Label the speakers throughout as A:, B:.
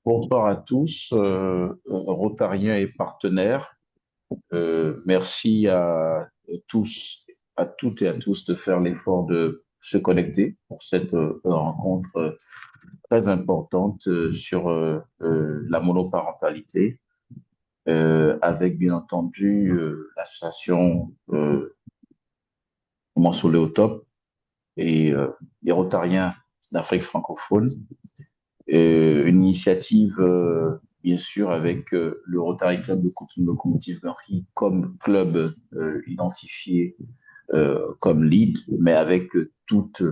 A: Bonsoir à tous, Rotariens et partenaires. Merci à tous, à toutes et à tous de faire l'effort de se connecter pour cette rencontre très importante sur la monoparentalité, avec bien entendu l'association Mansoulé au top et les Rotariens d'Afrique francophone. Une initiative, bien sûr, avec le Rotary Club de Cotonou Locomotive Murphy comme club identifié comme lead, mais avec toute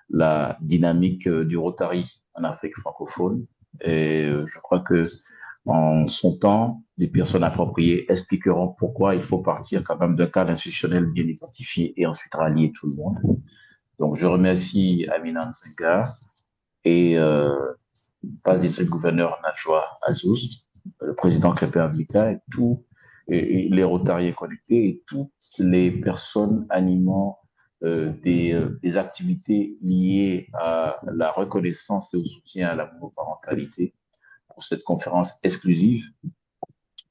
A: la dynamique du Rotary en Afrique francophone. Et je crois que en son temps, les personnes appropriées expliqueront pourquoi il faut partir quand même d'un cadre institutionnel bien identifié et ensuite rallier tout le monde. Donc, je remercie Amina Nzenga et pas district gouverneur Najwa Azouz, le président Crépin Abdika et tous les Rotariens connectés et toutes les personnes animant des activités liées à la reconnaissance et au soutien à la monoparentalité pour cette conférence exclusive,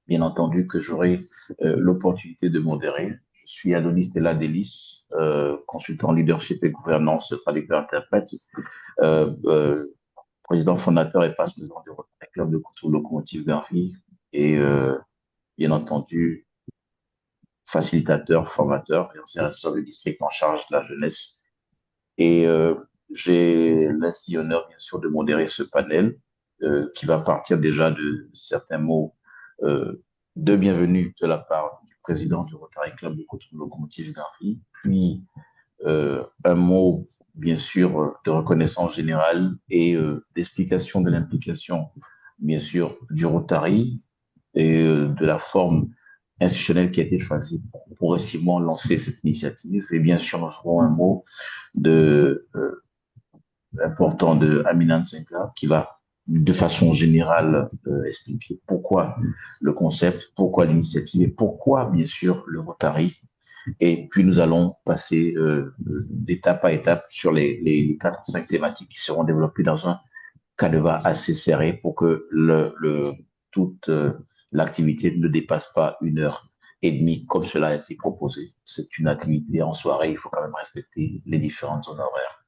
A: bien entendu, que j'aurai l'opportunité de modérer. Je suis Adonis Stella Delis, consultant leadership et gouvernance, traducteur interprète, euh, euh, président fondateur et président du Rotary Club de Couture Locomotive Garfi et bien entendu facilitateur, formateur et ancien responsable de district en charge de la jeunesse. Et j'ai l'insi honneur bien sûr de modérer ce panel qui va partir déjà de certains mots de bienvenue de la part du président du Rotary Club de Couture Locomotive Garfi, puis un mot, bien sûr, de reconnaissance générale et d'explication de l'implication, bien sûr, du Rotary et de la forme institutionnelle qui a été choisie pour progressivement lancer cette initiative. Et bien sûr, nous aurons un mot de, important de Aminan Senka qui va de façon générale expliquer pourquoi le concept, pourquoi l'initiative et pourquoi, bien sûr, le Rotary et puis nous allons passer d'étape à étape sur les 4 ou 5 thématiques qui seront développées dans un canevas assez serré pour que toute l'activité ne dépasse pas 1 heure et demie comme cela a été proposé. C'est une activité en soirée, il faut quand même respecter les différentes zones horaires.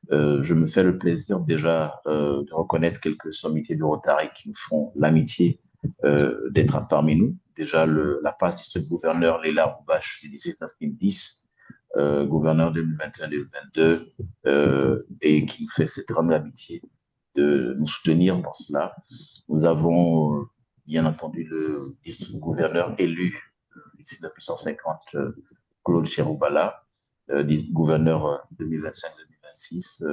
A: Je me fais le plaisir déjà de reconnaître quelques sommités de Rotary qui nous font l'amitié d'être parmi nous. Déjà, la passe district gouverneur Léla Roubache, du 17 2010, gouverneur 2021-2022, et qui nous fait cette grande amitié de nous soutenir dans cela. Nous avons bien entendu le district gouverneur élu, 1950, Claude Cheroubala, gouverneur 2025-2026,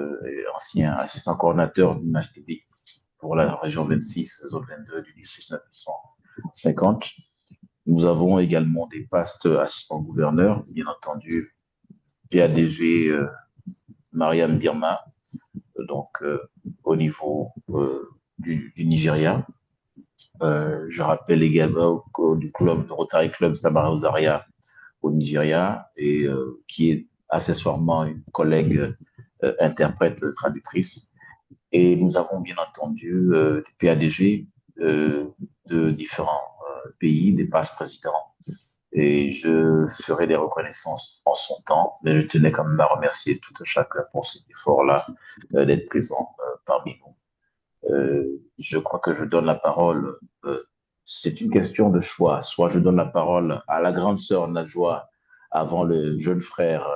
A: ancien assistant coordinateur du HTD pour la région 26, zone 22 du district 950. Nous avons également des postes assistants gouverneurs, bien entendu, PADG Mariam Birma, donc au niveau du Nigeria. Je rappelle également du club, de Rotary Club Samara Ozaria au Nigeria, et qui est accessoirement une collègue interprète traductrice. Et nous avons bien entendu des PADG de différents pays, des passes-présidents. Et je ferai des reconnaissances en son temps, mais je tenais quand même à remercier tout un chacun pour cet effort-là, d'être présent parmi nous. Je crois que je donne la parole. C'est une question de choix. Soit je donne la parole à la grande sœur Najwa avant le jeune frère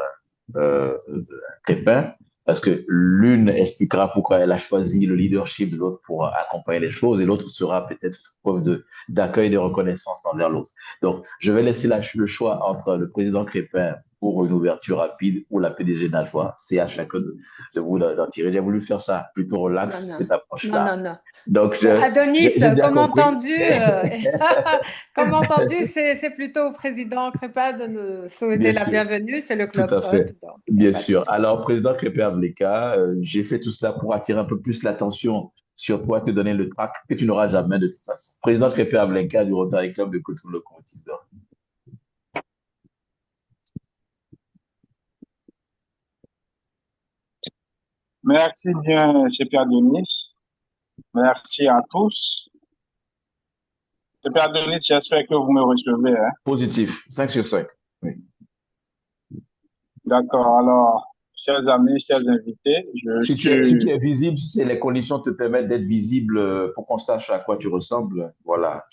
A: Crépin, parce que l'une expliquera pourquoi elle a choisi le leadership de l'autre pour accompagner les choses, et l'autre sera peut-être preuve d'accueil et de reconnaissance envers l'autre. Donc, je vais laisser le choix entre le président Crépin pour une ouverture rapide ou la PDG Najwa. C'est à chacun de vous d'en tirer. J'ai voulu faire ça plutôt
B: Non,
A: relax,
B: non,
A: cette
B: non,
A: approche-là.
B: non, non.
A: Donc,
B: Adonis,
A: j'ai bien
B: comme
A: compris.
B: entendu, comme entendu, c'est plutôt au président Crépa de nous souhaiter
A: Bien
B: la
A: sûr.
B: bienvenue. C'est le
A: Tout
B: club
A: à
B: hôte,
A: fait.
B: donc il n'y a
A: Bien
B: pas de
A: sûr.
B: souci.
A: Alors, président Crépé Avleka, j'ai fait tout cela pour attirer un peu plus l'attention sur toi, te donner le trac que tu n'auras jamais de toute façon. Président Crépé Avleka du Rotary Club de Cotonou Locomotive.
C: Merci bien, chez Pierre Denis. Merci à tous. C'est Père Denis, j'espère que vous me recevez, hein.
A: Positif, 5 sur 5. Oui.
C: D'accord. Alors, chers amis, chers invités, je
A: Si
C: suis...
A: tu es visible, si les conditions te permettent d'être visible pour qu'on sache à quoi tu ressembles, voilà,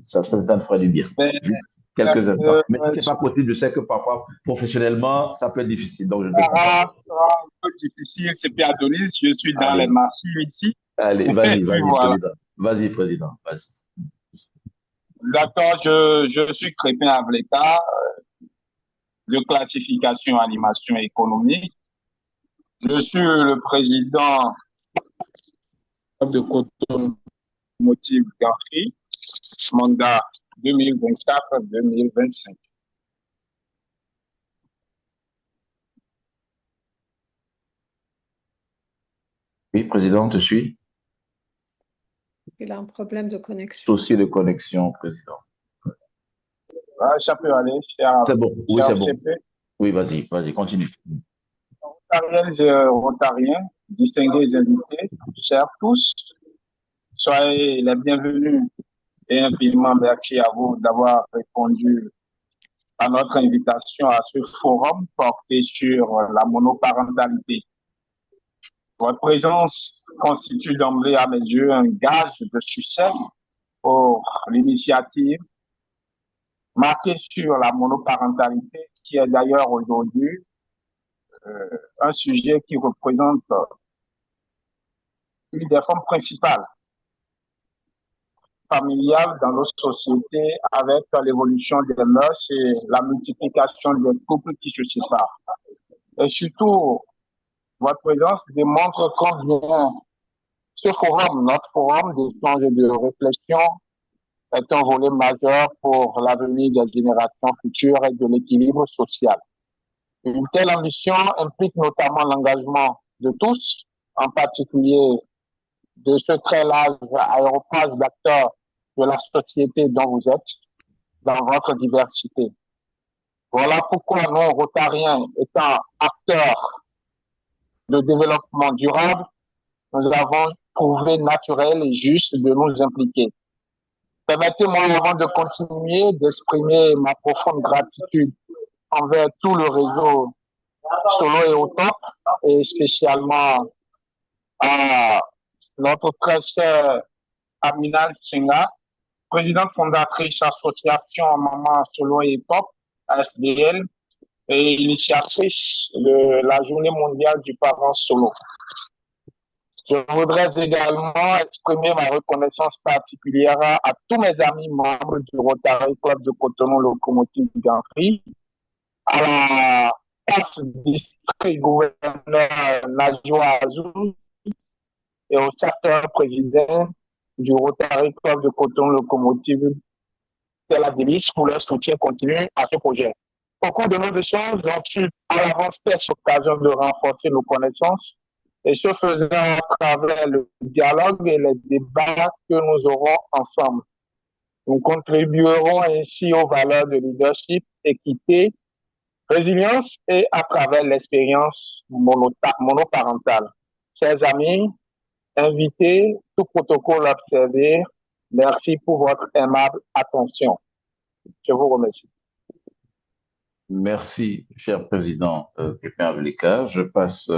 A: ça te fera du bien.
C: Ben,
A: Juste quelques instants. Mais si c'est
C: ce
A: pas possible, je sais que parfois, professionnellement, ça peut être difficile. Donc, je te comprends.
C: sera un peu difficile, c'est Père Denis, je suis dans les
A: Allez,
C: marchés ici. Et
A: allez,
C: puis
A: vas-y,
C: voilà.
A: président. Vas-y, président. Vas-y.
C: D'accord, je suis Crépin Avleka, de classification animation économique. Je suis le président de Coton Motive Gantry, mandat 2024-2025.
A: Oui, président, te suis.
B: Il a un problème de connexion.
A: Souci de connexion, président.
C: Ah, ça peut aller,
A: C'est bon. Oui, c'est
C: cher
A: bon.
C: CP.
A: Oui, vas-y, continue.
C: Rotariennes et Rotariens, distingués invités, chers tous, soyez les bienvenus et infiniment merci à vous d'avoir répondu à notre invitation à ce forum porté sur la monoparentalité. Votre présence constitue d'emblée à mes yeux un gage de succès pour l'initiative marquée sur la monoparentalité, qui est d'ailleurs aujourd'hui un sujet qui représente une des formes principales familiales dans nos sociétés avec l'évolution des mœurs et la multiplication des couples qui se séparent. Et surtout, votre présence démontre combien ce forum, notre forum d'échange et de réflexion, est un volet majeur pour l'avenir des générations futures et de l'équilibre social. Une telle ambition implique notamment l'engagement de tous, en particulier de ce très large aéropage d'acteurs de la société dont vous êtes, dans votre diversité. Voilà pourquoi nous, Rotariens, étant acteurs de développement durable, nous avons trouvé naturel et juste de nous impliquer. Permettez-moi, avant de continuer, d'exprimer ma profonde gratitude envers tout le réseau Solo et Autop, et spécialement à notre très chère Amina Tsinga, présidente fondatrice association Maman Solo et Pop, ASBL, et initiatrice de la journée mondiale du parent solo. Je voudrais également exprimer ma reconnaissance particulière à tous mes amis membres du Rotary Club de Cotonou Locomotive Gantry, à la ex-district gouverneur Najwa Azou et au chapter président du Rotary Club de Cotonou Locomotive de la Délice pour leur soutien continu à ce projet. Au cours de nos échanges, j'ai eu à l'avance l'occasion de renforcer nos connaissances et ce faisant à travers le dialogue et les débats que nous aurons ensemble. Nous contribuerons ainsi aux valeurs de leadership, équité, résilience et à travers l'expérience monoparentale. Chers amis, invités, tout protocole observé, merci pour votre aimable attention. Je vous remercie.
A: Merci, cher président Pépin Avleka. Je passe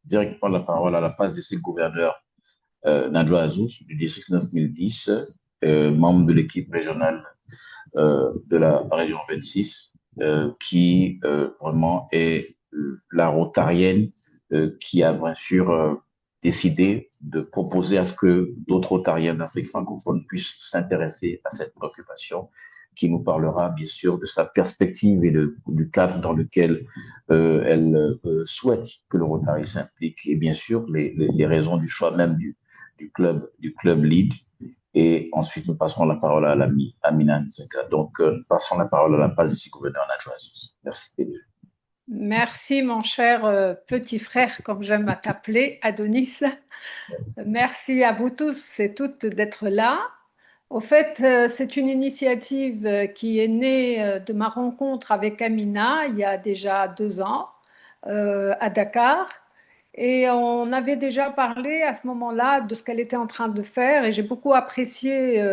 A: directement la parole à la passe de ses gouverneurs Nadjo Azous du district 9010, membre de l'équipe régionale de la région 26, qui vraiment est la rotarienne qui a bien sûr décidé de proposer à ce que d'autres rotariens d'Afrique francophone puissent s'intéresser à cette préoccupation, qui nous parlera bien sûr de sa perspective et du cadre dans lequel elle souhaite que le Rotary s'implique et bien sûr les raisons du choix même du club lead. Et ensuite, nous passerons la parole à l'ami Amina Nzeka. Donc, nous passons la parole à la base ici, gouverneur Nadjo Azous. Merci.
B: Merci, mon cher petit frère, comme j'aime à t'appeler, Adonis. Merci à vous tous et toutes d'être là. Au fait, c'est une initiative qui est née de ma rencontre avec Amina il y a déjà 2 ans à Dakar. Et on avait déjà parlé à ce moment-là de ce qu'elle était en train de faire et j'ai beaucoup apprécié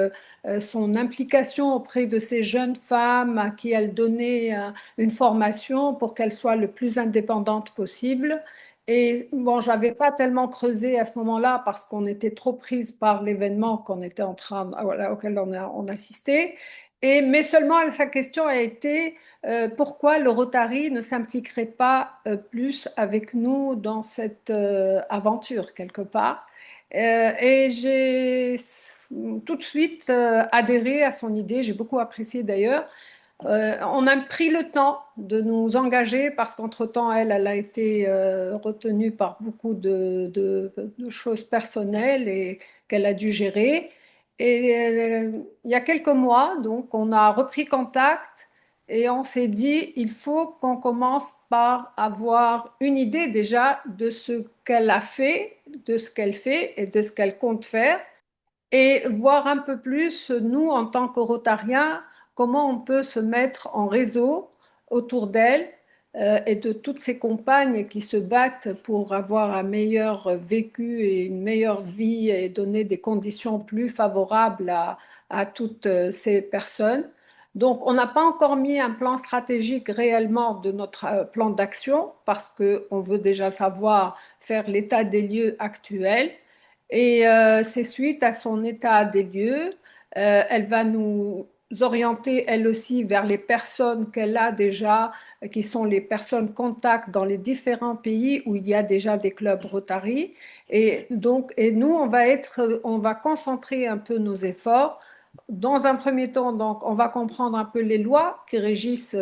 B: son implication auprès de ces jeunes femmes à qui elle donnait une formation pour qu'elles soient le plus indépendantes possible. Et bon, j'avais pas tellement creusé à ce moment-là parce qu'on était trop prise par l'événement qu'on était en train, voilà, auquel on assistait. Mais seulement sa question a été pourquoi le Rotary ne s'impliquerait pas plus avec nous dans cette aventure quelque part. Et j'ai tout de suite adhéré à son idée, j'ai beaucoup apprécié d'ailleurs. On a pris le temps de nous engager parce qu'entre-temps, elle a été retenue par beaucoup de choses personnelles et qu'elle a dû gérer. Et il y a quelques mois, donc, on a repris contact et on s'est dit, il faut qu'on commence par avoir une idée déjà de ce qu'elle a fait, de ce qu'elle fait et de ce qu'elle compte faire et voir un peu plus, nous, en tant que Rotariens, comment on peut se mettre en réseau autour d'elle et de toutes ces compagnes qui se battent pour avoir un meilleur vécu et une meilleure vie et donner des conditions plus favorables à toutes ces personnes. Donc, on n'a pas encore mis un plan stratégique réellement de notre plan d'action parce qu'on veut déjà savoir faire l'état des lieux actuel. Et c'est suite à son état des lieux, elle va nous orienter elle aussi vers les personnes qu'elle a déjà, qui sont les personnes contacts dans les différents pays où il y a déjà des clubs Rotary. Et donc, et nous, on va concentrer un peu nos efforts. Dans un premier temps, donc, on va comprendre un peu les lois qui régissent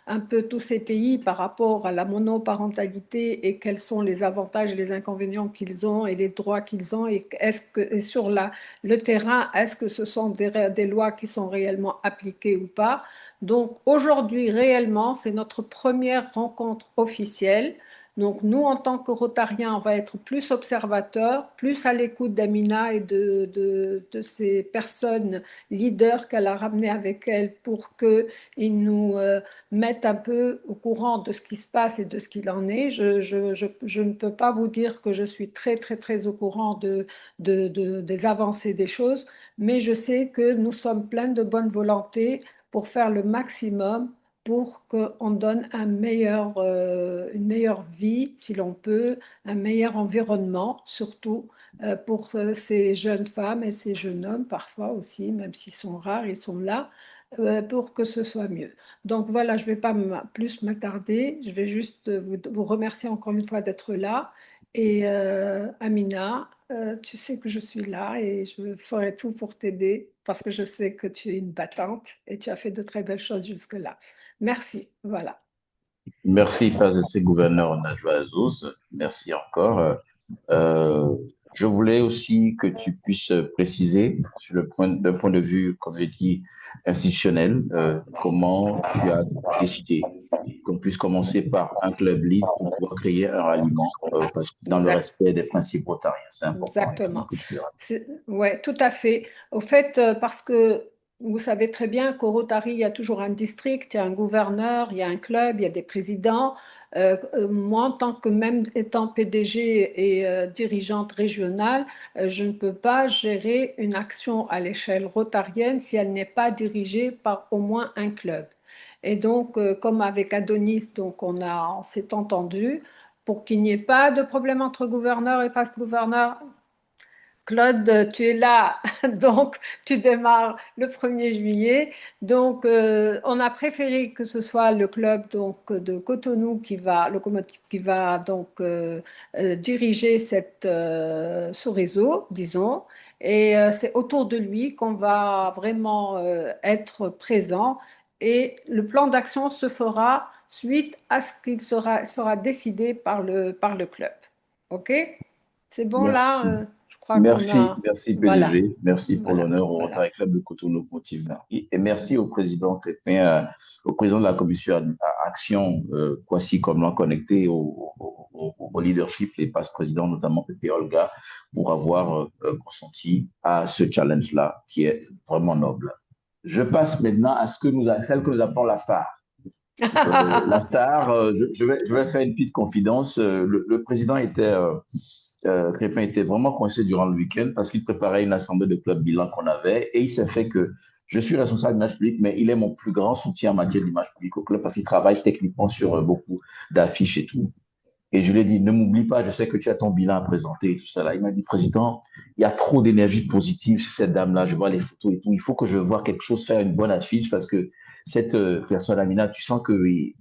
B: un peu tous ces pays par rapport à la monoparentalité et quels sont les avantages et les inconvénients qu'ils ont et les droits qu'ils ont et et sur le terrain, est-ce que ce sont des lois qui sont réellement appliquées ou pas. Donc aujourd'hui, réellement, c'est notre première rencontre officielle. Donc nous, en tant que Rotariens, on va être plus observateurs, plus à l'écoute d'Amina et de ces personnes leaders qu'elle a ramenées avec elle pour qu'ils nous mettent un peu au courant de ce qui se passe et de ce qu'il en est. Je ne peux pas vous dire que je suis très, très, très au courant des avancées des choses, mais je sais que nous sommes pleins de bonne volonté pour faire le maximum pour qu'on donne une meilleure vie, si l'on peut, un meilleur environnement, surtout pour ces jeunes femmes et ces jeunes hommes, parfois aussi, même s'ils sont rares, ils sont là, pour que ce soit mieux. Donc voilà, je ne vais pas plus m'attarder, je vais juste vous remercier encore une fois d'être là. Et Amina, tu sais que je suis là et je ferai tout pour t'aider parce que je sais que tu es une battante et tu as fait de très belles choses jusque-là. Merci, voilà.
A: Merci, Pazessé, gouverneur Najwa Azouz. Merci encore. Euh, je voulais aussi que tu puisses préciser, sur d'un point de vue, comme je dis, institutionnel, comment tu as décidé qu'on puisse commencer par un club lead pour pouvoir créer un ralliement, dans le
B: Exact.
A: respect des principes rotariens. C'est important. Il faut
B: Exactement.
A: que tu le rappelles.
B: Ouais, tout à fait. Au fait, parce que vous savez très bien qu'au Rotary, il y a toujours un district, il y a un gouverneur, il y a un club, il y a des présidents. Moi, en tant que même étant PDG et dirigeante régionale, je ne peux pas gérer une action à l'échelle rotarienne si elle n'est pas dirigée par au moins un club. Et donc, comme avec Adonis, donc on s'est entendu pour qu'il n'y ait pas de problème entre gouverneur et passe-gouverneur. Claude, tu es là, donc tu démarres le 1er juillet. Donc, on a préféré que ce soit le club donc, de Cotonou Locomotive, qui va donc diriger ce réseau, disons. Et c'est autour de lui qu'on va vraiment être présent. Et le plan d'action se fera suite à ce qu'il sera décidé par le club. OK? C'est bon là?
A: Merci.
B: Je crois qu'on
A: Merci,
B: a.
A: merci
B: Voilà,
A: PDG, merci pour
B: voilà,
A: l'honneur au
B: voilà.
A: Rotary Club de Cotonou Motive. Et merci au président Crépin, au président de la commission Action, Kwasi Komlan connecté au leadership, les passe-présidents, notamment Pépé Olga, pour avoir consenti à ce challenge-là qui est vraiment noble. Je passe maintenant à celle que nous appelons la star. La star, je vais faire une petite confidence. Le président Crépin était vraiment coincé durant le week-end parce qu'il préparait une assemblée de club bilan qu'on avait et il s'est fait que je suis responsable d'image publique, mais il est mon plus grand soutien en matière d'image publique au club parce qu'il travaille techniquement sur beaucoup d'affiches et tout. Et je lui ai dit, ne m'oublie pas, je sais que tu as ton bilan à présenter et tout ça là. Il m'a dit, président, il y a trop d'énergie positive sur cette dame-là. Je vois les photos et tout. Il faut que je vois quelque chose faire une bonne affiche parce que cette personne, Amina, tu sens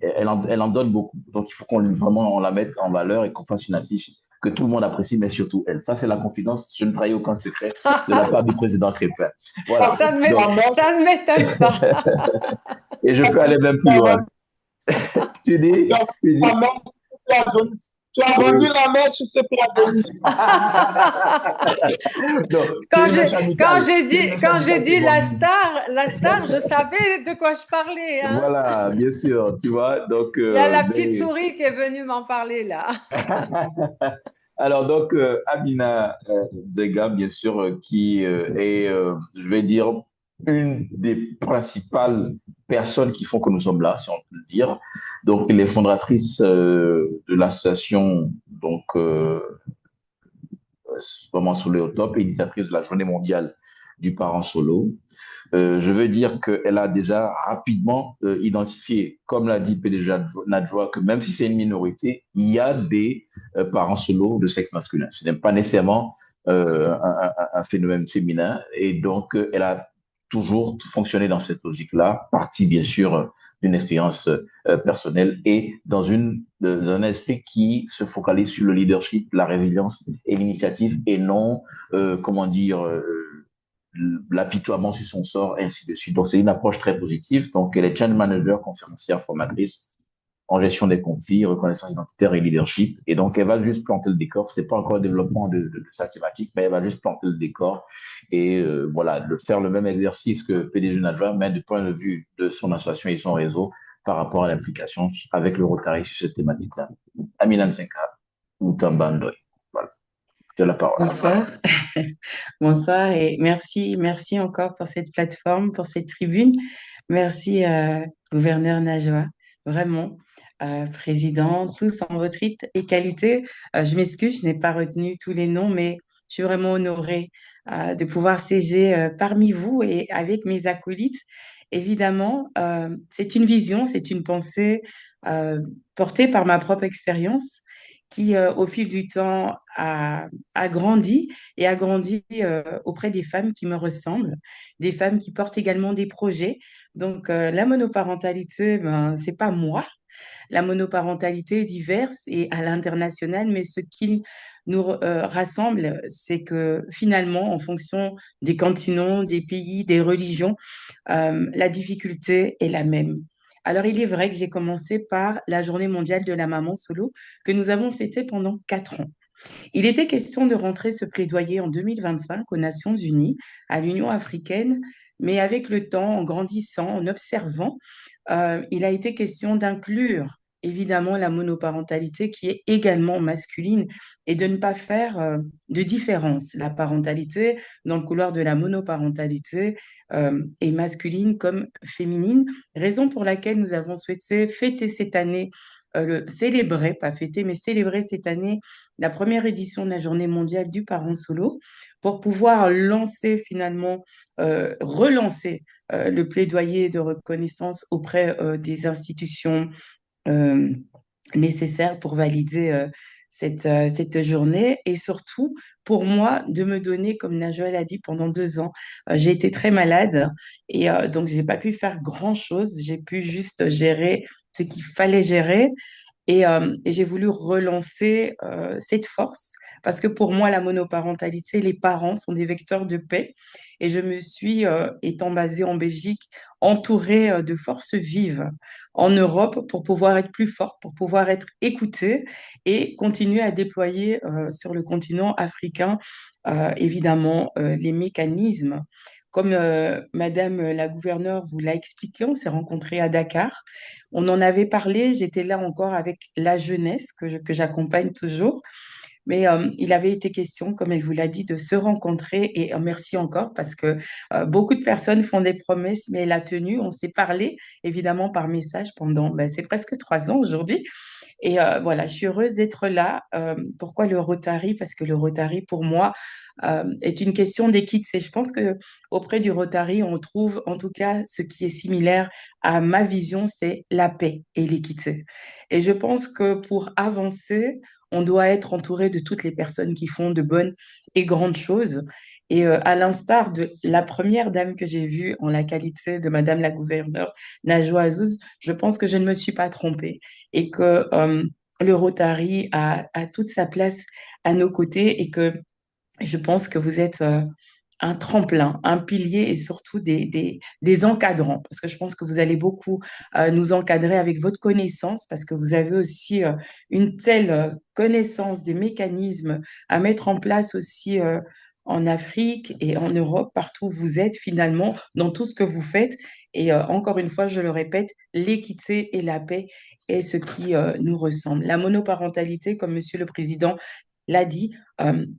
A: elle en donne beaucoup. Donc, il faut vraiment on la mette en valeur et qu'on fasse une affiche que tout le monde apprécie, mais surtout elle. Ça, c'est la confidence. Je ne trahis aucun secret de la part du président Crépin. Voilà. Donc,
B: Ça ne m'étonne pas.
A: et je peux aller même plus loin. Tu
C: Tu
A: dis,
C: as
A: tu
C: vendu la
A: dis,
C: mèche, tu as vendu, tu as vendu
A: oui.
C: la mèche, c'est pour Adonis.
A: Donc, c'est une mèche
B: Quand
A: amicale. C'est une mèche
B: quand j'ai
A: amicale qui est
B: dit
A: vendue.
B: la star, je savais de quoi je parlais, hein.
A: Voilà, bien sûr, tu vois. Donc,
B: Il y a la petite souris qui est venue m'en parler là.
A: alors, donc, Amina Zega, bien sûr, qui est, je vais dire, une des principales personnes qui font que nous sommes là, si on peut le dire. Donc, elle est fondatrice de l'association, donc, vraiment solo au top, et initiatrice de la journée mondiale du parent solo. Je veux dire qu'elle a déjà rapidement identifié, comme l'a dit PDG Nadjoa, que même si c'est une minorité, il y a des parents solo de sexe masculin. Ce n'est pas nécessairement un phénomène féminin. Et donc, elle a toujours fonctionné dans cette logique-là, partie bien sûr d'une expérience personnelle et dans un esprit qui se focalise sur le leadership, la résilience et l'initiative et non, comment dire, l'apitoiement sur son sort, et ainsi de suite. Donc, c'est une approche très positive. Donc, elle est change manager, conférencière, formatrice en gestion des conflits, reconnaissance identitaire et leadership. Et donc, elle va juste planter le décor. C'est pas encore le développement de sa thématique, mais elle va juste planter le décor et voilà, faire le même exercice que PDG Nadja, mais du point de vue de son association et son réseau par rapport à l'implication avec le Rotary sur cette thématique-là. Aminan Senka ou Tambandoy. Voilà, c'est la parole.
D: Bonsoir. Bonsoir et merci encore pour cette plateforme, pour cette tribune. Merci, gouverneur Najwa, vraiment, président, tous en votre titre et qualité. Je m'excuse, je n'ai pas retenu tous les noms, mais je suis vraiment honorée, de pouvoir siéger, parmi vous et avec mes acolytes. Évidemment, c'est une vision, c'est une pensée, euh, portée par ma propre expérience qui, au fil du temps, a grandi et a grandi auprès des femmes qui me ressemblent, des femmes qui portent également des projets. Donc, la monoparentalité, ben, c'est pas moi. La monoparentalité est diverse et à l'international, mais ce qui nous rassemble, c'est que finalement, en fonction des continents, des pays, des religions, la difficulté est la même. Alors, il est vrai que j'ai commencé par la Journée mondiale de la maman solo que nous avons fêtée pendant 4 ans. Il était question de rentrer ce plaidoyer en 2025 aux Nations Unies, à l'Union africaine, mais avec le temps, en grandissant, en observant, il a été question d'inclure évidemment la monoparentalité qui est également masculine et de ne pas faire de différence. La parentalité dans le couloir de la monoparentalité est masculine comme féminine, raison pour laquelle nous avons souhaité fêter cette année, célébrer, pas fêter, mais célébrer cette année la première édition de la Journée mondiale du parent solo pour pouvoir lancer finalement, relancer le plaidoyer de reconnaissance auprès des institutions euh, nécessaires pour valider cette journée et surtout pour moi de me donner, comme Najwa l'a dit, pendant 2 ans, j'ai été très malade et donc j'ai pas pu faire grand-chose, j'ai pu juste gérer ce qu'il fallait gérer et j'ai voulu relancer cette force parce que pour moi, la monoparentalité, les parents sont des vecteurs de paix. Et je me suis, étant basée en Belgique, entourée de forces vives en Europe pour pouvoir être plus forte, pour pouvoir être écoutée et continuer à déployer sur le continent africain, évidemment, les mécanismes. Comme Madame la gouverneure vous l'a expliqué, on s'est rencontrés à Dakar. On en avait parlé, j'étais là encore avec la jeunesse que j'accompagne toujours. Mais il avait été question, comme elle vous l'a dit, de se rencontrer et merci encore parce que beaucoup de personnes font des promesses, mais elle a tenu. On s'est parlé évidemment par message pendant, ben, c'est presque 3 ans aujourd'hui. Et voilà, je suis heureuse d'être là. Pourquoi le Rotary? Parce que le Rotary, pour moi, est une question d'équité. Je pense que auprès du Rotary, on trouve en tout cas ce qui est similaire à ma vision, c'est la paix et l'équité. Et je pense que pour avancer, on doit être entouré de toutes les personnes qui font de bonnes et grandes choses. Et à l'instar de la première dame que j'ai vue en la qualité de Madame la gouverneure Najwa Azouz, je pense que je ne me suis pas trompée et que le Rotary a toute sa place à nos côtés et que je pense que vous êtes un tremplin, un pilier et surtout des encadrants, parce que je pense que vous allez beaucoup nous encadrer avec votre connaissance, parce que vous avez aussi une telle connaissance des mécanismes à mettre en place aussi en Afrique et en Europe, partout où vous êtes finalement, dans tout ce que vous faites. Et encore une fois, je le répète, l'équité et la paix est ce qui nous ressemble. La monoparentalité, comme Monsieur le Président l'a dit,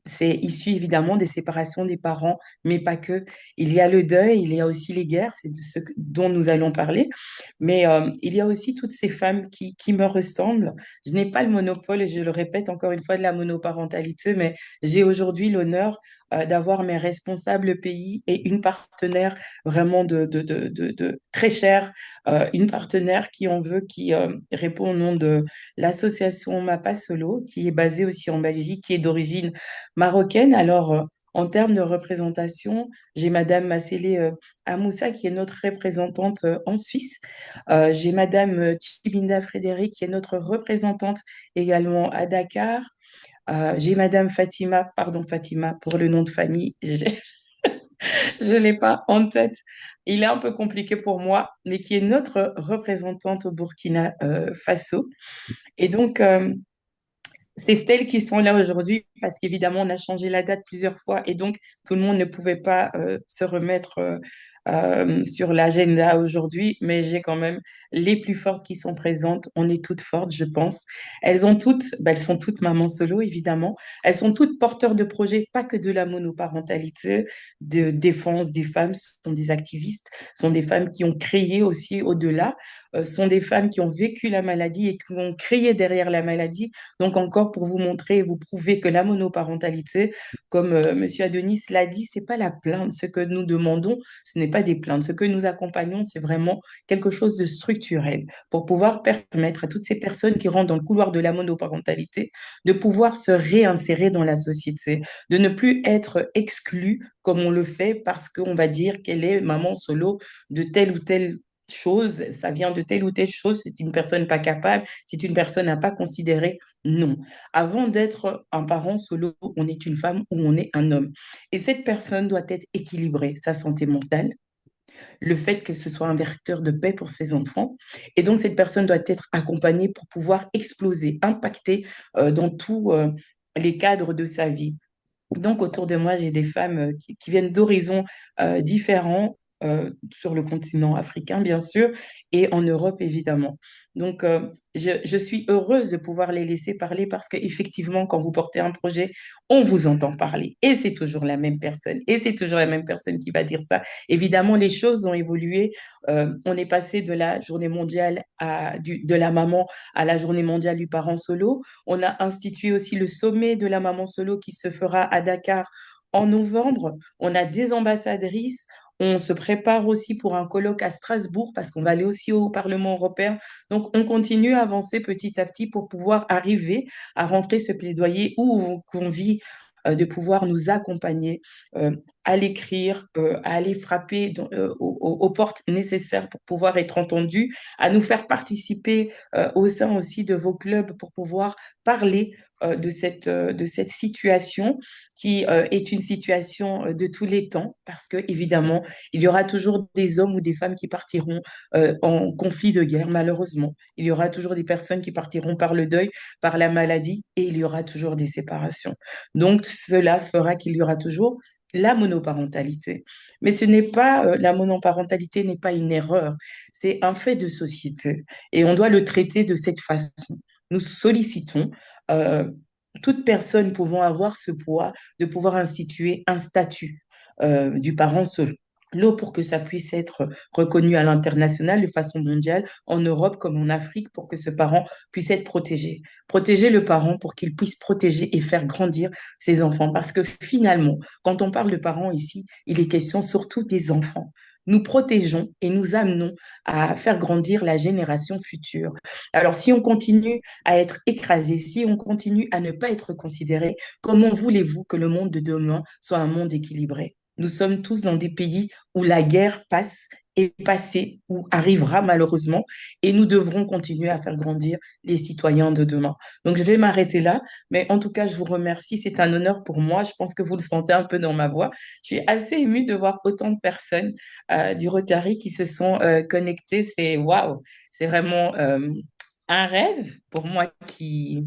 D: c'est issu évidemment des séparations des parents, mais pas que. Il y a le deuil, il y a aussi les guerres, c'est de ce dont nous allons parler, mais il y a aussi toutes ces femmes qui me ressemblent. Je n'ai pas le monopole, et je le répète encore une fois, de la monoparentalité, mais j'ai aujourd'hui l'honneur d'avoir mes responsables pays et une partenaire vraiment de très chère, une partenaire qui en veut, qui répond au nom de l'association Mapa Solo, qui est basée aussi en Belgique, qui est d'origine marocaine. Alors, en termes de représentation, j'ai Madame Massélé Amoussa, qui est notre représentante en Suisse. J'ai Madame Chibinda Frédéric, qui est notre représentante également à Dakar. J'ai Madame Fatima, pardon Fatima pour le nom de famille, je ne l'ai pas en tête. Il est un peu compliqué pour moi, mais qui est notre représentante au Burkina Faso. Et donc, c'est elles qui sont là aujourd'hui parce qu'évidemment, on a changé la date plusieurs fois et donc tout le monde ne pouvait pas se remettre sur l'agenda aujourd'hui, mais j'ai quand même les plus fortes qui sont présentes. On est toutes fortes, je pense. Elles ont toutes, ben, elles sont toutes mamans solo, évidemment. Elles sont toutes porteurs de projets, pas que de la monoparentalité, de défense des femmes, ce sont des activistes, ce sont des femmes qui ont créé aussi au-delà, sont des femmes qui ont vécu la maladie et qui ont créé derrière la maladie donc encore pour vous montrer et vous prouver que la monoparentalité, comme Monsieur Adonis l'a dit, c'est pas la plainte. Ce que nous demandons, ce n'est pas des plaintes. Ce que nous accompagnons, c'est vraiment quelque chose de structurel pour pouvoir permettre à toutes ces personnes qui rentrent dans le couloir de la monoparentalité de pouvoir se réinsérer dans la société, de ne plus être exclus comme on le fait parce qu'on va dire qu'elle est maman solo de telle ou telle chose, ça vient de telle ou telle chose, c'est une personne pas capable, c'est une personne à pas considérer. Non. Avant d'être un parent solo, on est une femme ou on est un homme. Et cette personne doit être équilibrée, sa santé mentale, le fait que ce soit un vecteur de paix pour ses enfants. Et donc, cette personne doit être accompagnée pour pouvoir exploser, impacter dans tous les cadres de sa vie. Donc, autour de moi, j'ai des femmes qui viennent d'horizons différents, sur le continent africain, bien sûr, et en Europe, évidemment. Donc, je suis heureuse de pouvoir les laisser parler parce qu'effectivement, quand vous portez un projet, on vous entend parler. Et c'est toujours la même personne. Et c'est toujours la même personne qui va dire ça. Évidemment, les choses ont évolué. On est passé de la journée mondiale de la maman à la journée mondiale du parent solo. On a institué aussi le sommet de la maman solo qui se fera à Dakar en novembre. On a des ambassadrices. On se prépare aussi pour un colloque à Strasbourg parce qu'on va aller aussi au Parlement européen. Donc, on continue à avancer petit à petit pour pouvoir arriver à rentrer ce plaidoyer où on convie de pouvoir nous accompagner à l'écrire, à aller frapper aux portes nécessaires pour pouvoir être entendu, à nous faire participer au sein aussi de vos clubs pour pouvoir parler de cette situation qui est une situation de tous les temps, parce que évidemment, il y aura toujours des hommes ou des femmes qui partiront en conflit de guerre, malheureusement. Il y aura toujours des personnes qui partiront par le deuil, par la maladie, et il y aura toujours des séparations. Donc, cela fera qu'il y aura toujours la monoparentalité. Mais ce n'est pas, la monoparentalité n'est pas une erreur, c'est un fait de société et on doit le traiter de cette façon. Nous sollicitons euh, toutes personnes pouvant avoir ce poids de pouvoir instituer un statut du parent solo pour que ça puisse être reconnu à l'international de façon mondiale, en Europe comme en Afrique, pour que ce parent puisse être protégé. Protéger le parent pour qu'il puisse protéger et faire grandir ses enfants. Parce que finalement, quand on parle de parents ici, il est question surtout des enfants. Nous protégeons et nous amenons à faire grandir la génération future. Alors, si on continue à être écrasé, si on continue à ne pas être considéré, comment voulez-vous que le monde de demain soit un monde équilibré? Nous sommes tous dans des pays où la guerre passe, est passée, ou arrivera malheureusement, et nous devrons continuer à faire grandir les citoyens de demain. Donc, je vais m'arrêter là, mais en tout cas, je vous remercie. C'est un honneur pour moi. Je pense que vous le sentez un peu dans ma voix. Je suis assez émue de voir autant de personnes du Rotary qui se sont connectées. C'est waouh, c'est vraiment un rêve pour moi qui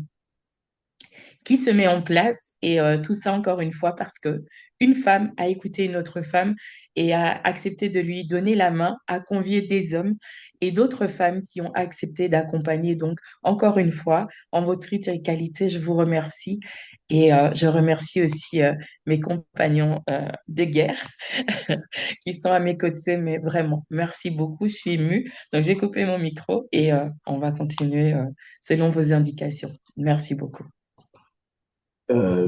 D: se met en place et tout ça encore une fois parce que une femme a écouté une autre femme et a accepté de lui donner la main, a convié des hommes et d'autres femmes qui ont accepté d'accompagner. Donc encore une fois, en votre qualité, je vous remercie et je remercie aussi mes compagnons de guerre qui sont à mes côtés, mais vraiment, merci beaucoup, je suis émue. Donc j'ai coupé mon micro et on va continuer selon vos indications. Merci beaucoup.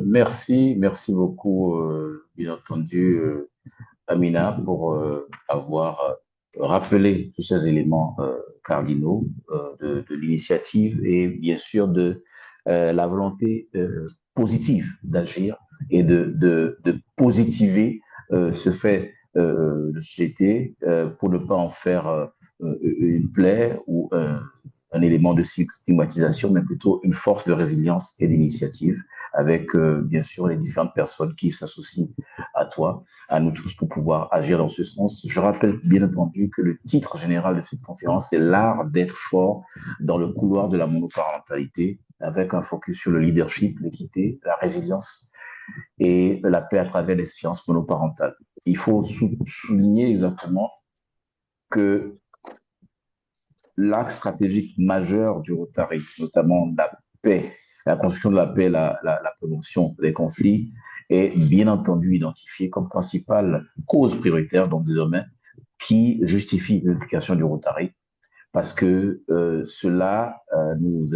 A: Merci beaucoup, bien entendu, Amina, pour avoir rappelé tous ces éléments cardinaux de l'initiative et bien sûr de la volonté positive d'agir et de positiver ce fait de société pour ne pas en faire une plaie ou un élément de stigmatisation, mais plutôt une force de résilience et d'initiative avec bien sûr les différentes personnes qui s'associent à toi, à nous tous pour pouvoir agir dans ce sens. Je rappelle bien entendu que le titre général de cette conférence est l'art d'être fort dans le couloir de la monoparentalité, avec un focus sur le leadership, l'équité, la résilience et la paix à travers l'expérience monoparentale. Il faut souligner exactement que l'axe stratégique majeur du Rotary, notamment la paix, la construction de la paix, la prévention des conflits, est bien entendu identifié comme principale cause prioritaire, donc désormais, qui justifie l'implication du Rotary, parce que cela nous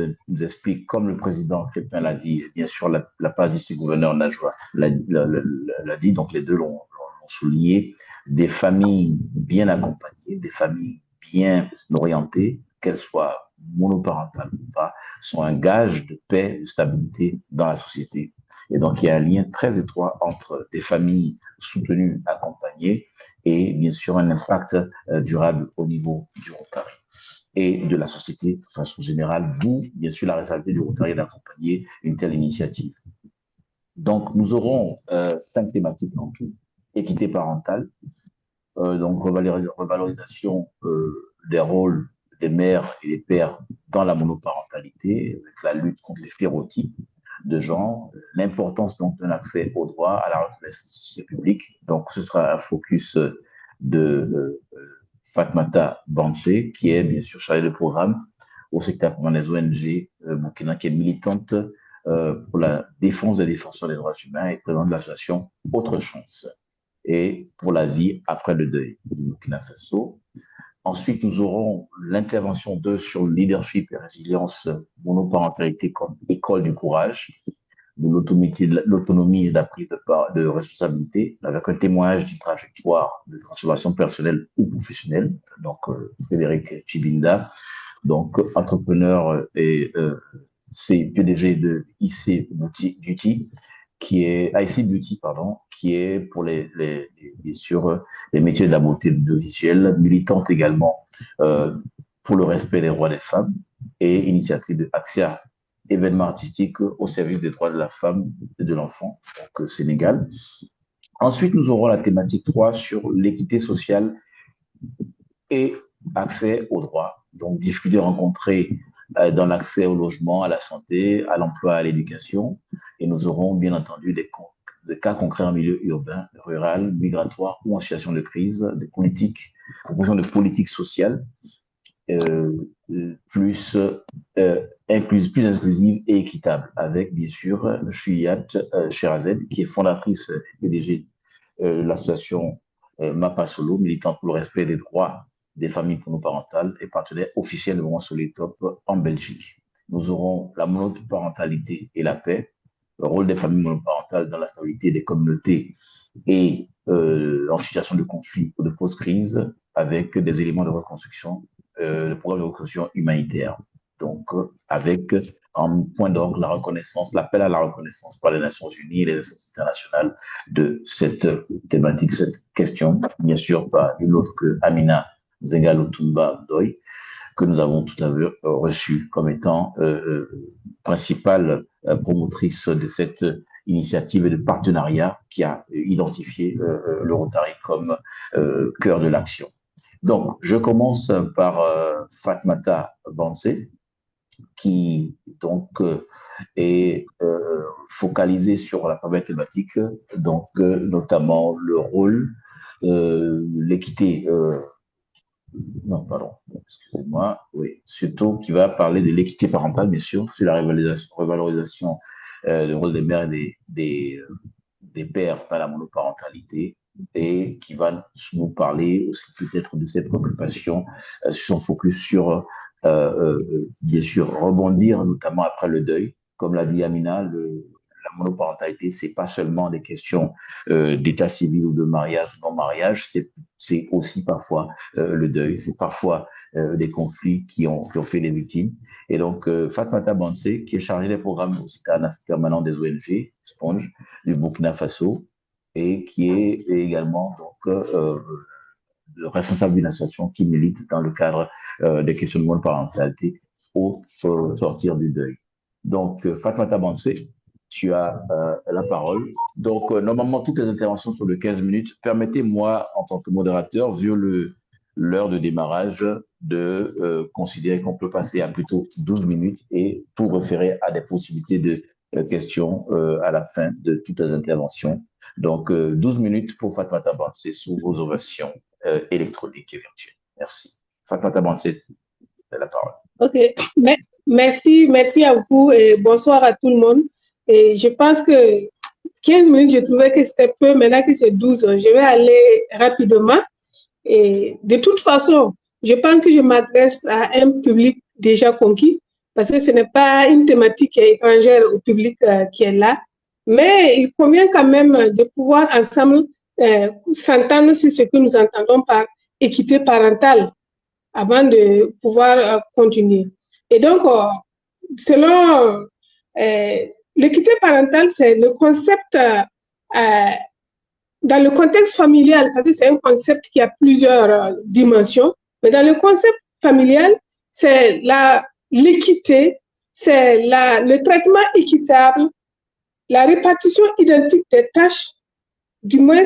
A: explique, comme le président Crépin l'a dit, et bien sûr la page du gouverneur Najwa l'a dit, donc les deux l'ont souligné, des familles bien accompagnées, des familles bien orientées, qu'elles soient monoparentales ou pas, sont un gage de paix, de stabilité dans la société. Et donc, il y a un lien très étroit entre des familles soutenues, accompagnées, et bien sûr un impact durable au niveau du Rotary et de la société de façon générale, d'où bien sûr la responsabilité du Rotary d'accompagner une telle initiative. Donc, nous aurons 5 thématiques en tout. Équité parentale, donc revalorisation des rôles des mères et des pères dans la monoparentalité, avec la lutte contre les stéréotypes de genre, l'importance donc d'un accès au droit, à la reconnaissance publique. Donc, ce sera un focus de Fatmata Bansé, qui est bien sûr chargée de programme au secteur dans les ONG Burkina, qui est militante pour la défense des défenseurs des droits humains et présidente de l'association Autre Chance et pour la vie après le deuil du Burkina Faso. Ensuite, nous aurons l'intervention sur le leadership et résilience monoparentalité comme école du courage, de l'autonomie et de la prise de responsabilité, avec un témoignage d'une trajectoire de transformation personnelle ou professionnelle. Donc, Frédéric Chibinda, donc entrepreneur et c'est PDG de IC Beauty, qui est IC Beauty, pardon, qui est pour sur les métiers de la beauté audiovisuelle, militante également pour le respect des droits des femmes et initiative de AXIA, événements artistiques au service des droits de la femme et de l'enfant, donc Sénégal. Ensuite, nous aurons la thématique 3 sur l'équité sociale et accès aux droits. Donc, difficultés rencontrées dans l'accès au logement, à la santé, à l'emploi, à l'éducation. Et nous aurons bien entendu des cas concrets en milieu urbain, rural, migratoire ou en situation de crise, des politiques, propositions de politique sociale, plus plus inclusive et équitable, avec bien sûr Chuyat Sherazed, qui est fondatrice et PDG de l'association MAPA Solo, militante pour le respect des droits des familles monoparentales et partenaire officiel de Moment sur les Top en Belgique. Nous aurons la monoparentalité et la paix, le rôle des familles monoparentales dans la stabilité des communautés et en situation de conflit ou de post-crise avec des éléments de reconstruction, le programme de reconstruction humanitaire. Donc, avec en point d'orgue la reconnaissance, l'appel à la reconnaissance par les Nations Unies et les instances internationales de cette thématique, cette question, bien sûr, pas une autre que Amina Zegalotumba Ndoye, que nous avons tout à l'heure reçue comme étant principale promotrice de cette initiative et de partenariat qui a identifié le Rotary comme cœur de l'action. Donc, je commence par Fatmata Bansé, qui donc est focalisé sur la première thématique, donc notamment le rôle, l'équité, non, pardon, excusez-moi, oui, surtout qui va parler de l'équité parentale, bien sûr, sur la revalorisation du rôle des mères et des pères dans la monoparentalité, et qui va nous parler aussi peut-être de cette préoccupation, son focus sur bien sûr, rebondir, notamment après le deuil. Comme l'a dit Amina, la monoparentalité, c'est pas seulement des questions d'état civil ou de mariage, non-mariage, c'est aussi parfois le deuil, c'est parfois des conflits qui ont fait des victimes. Et donc, Fatmata Bansé, qui est chargée des programmes au CITA en Afrique permanent des ONG, SPONGE, du Burkina Faso, et qui est également donc, le responsable d'une association qui milite dans le cadre des questions de monoparentalité au sortir du deuil. Donc, Fatmata Bansé, tu as la parole. Donc, normalement, toutes les interventions sont de 15 minutes. Permettez-moi, en tant que modérateur, vu l'heure de démarrage, de considérer qu'on peut passer à plutôt 12 minutes et tout référer à des possibilités de questions à la fin de toutes les interventions. Donc, 12 minutes pour Fatmata Bansé sous vos ovations électroniques et virtuelles. Merci. Fatmata Bansé, la parole.
E: OK. Merci à vous et bonsoir à tout le monde. Et je pense que 15 minutes, je trouvais que c'était peu. Maintenant que c'est 12, je vais aller rapidement. Et de toute façon, je pense que je m'adresse à un public déjà conquis parce que ce n'est pas une thématique étrangère au public qui est là. Mais il convient quand même de pouvoir ensemble s'entendre sur ce que nous entendons par équité parentale avant de pouvoir continuer. Et donc, selon l'équité parentale, c'est le concept dans le contexte familial, parce que c'est un concept qui a plusieurs dimensions, mais dans le concept familial, c'est l'équité, c'est le traitement équitable, la répartition identique des tâches, du moins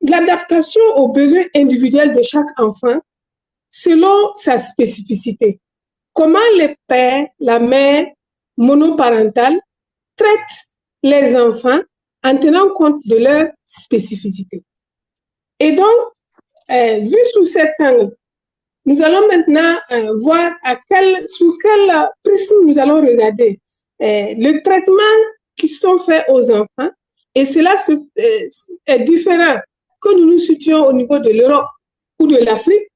E: l'adaptation aux besoins individuels de chaque enfant selon sa spécificité. Comment le père, la mère monoparentale traitent les enfants en tenant compte de leur spécificité. Et donc, vu sous cet angle, nous allons maintenant voir sous quel prisme nous allons regarder le traitement qui sont faits aux enfants. Et cela est différent que nous nous situions au niveau de l'Europe ou de l'Afrique,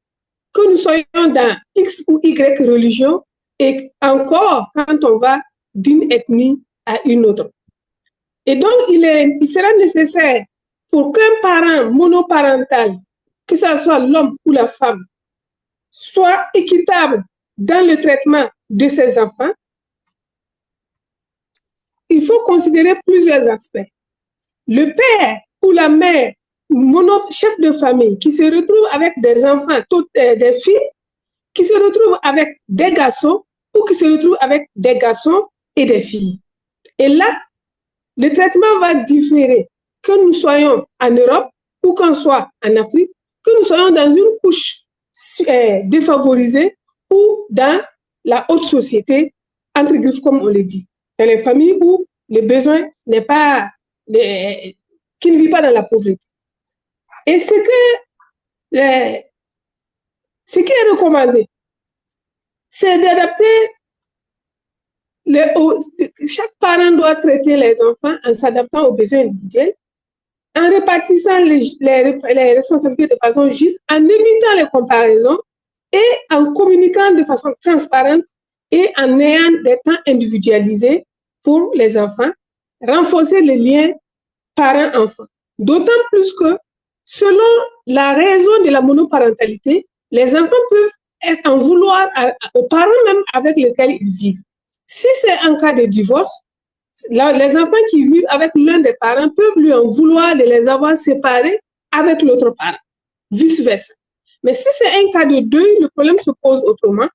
E: que nous soyons dans X ou Y religion, et encore quand on va d'une ethnie à une autre. Et donc, il sera nécessaire pour qu'un parent monoparental, que ce soit l'homme ou la femme, soit équitable dans le traitement de ses enfants. Il faut considérer plusieurs aspects. Le père ou la mère, chef de famille, qui se retrouve avec des enfants, des filles, qui se retrouvent avec des garçons ou qui se retrouvent avec des garçons et des filles. Et là, le traitement va différer, que nous soyons en Europe ou qu'on soit en Afrique, que nous soyons dans une couche défavorisée ou dans la haute société, entre griffes, comme on le dit. Dans les familles où le besoin n'est pas, qui ne vit pas dans la pauvreté. Et ce qui est recommandé, c'est d'adapter, chaque parent doit traiter les enfants en s'adaptant aux besoins individuels, en répartissant les responsabilités de façon juste, en évitant les comparaisons et en communiquant de façon transparente et en ayant des temps individualisés pour les enfants, renforcer les liens parents-enfants. D'autant plus que, selon la raison de la monoparentalité, les enfants peuvent en vouloir aux parents même avec lesquels ils vivent. Si c'est un cas de divorce, les enfants qui vivent avec l'un des parents peuvent lui en vouloir de les avoir séparés avec l'autre parent, vice-versa. Mais si c'est un cas de deuil, le problème se pose autrement.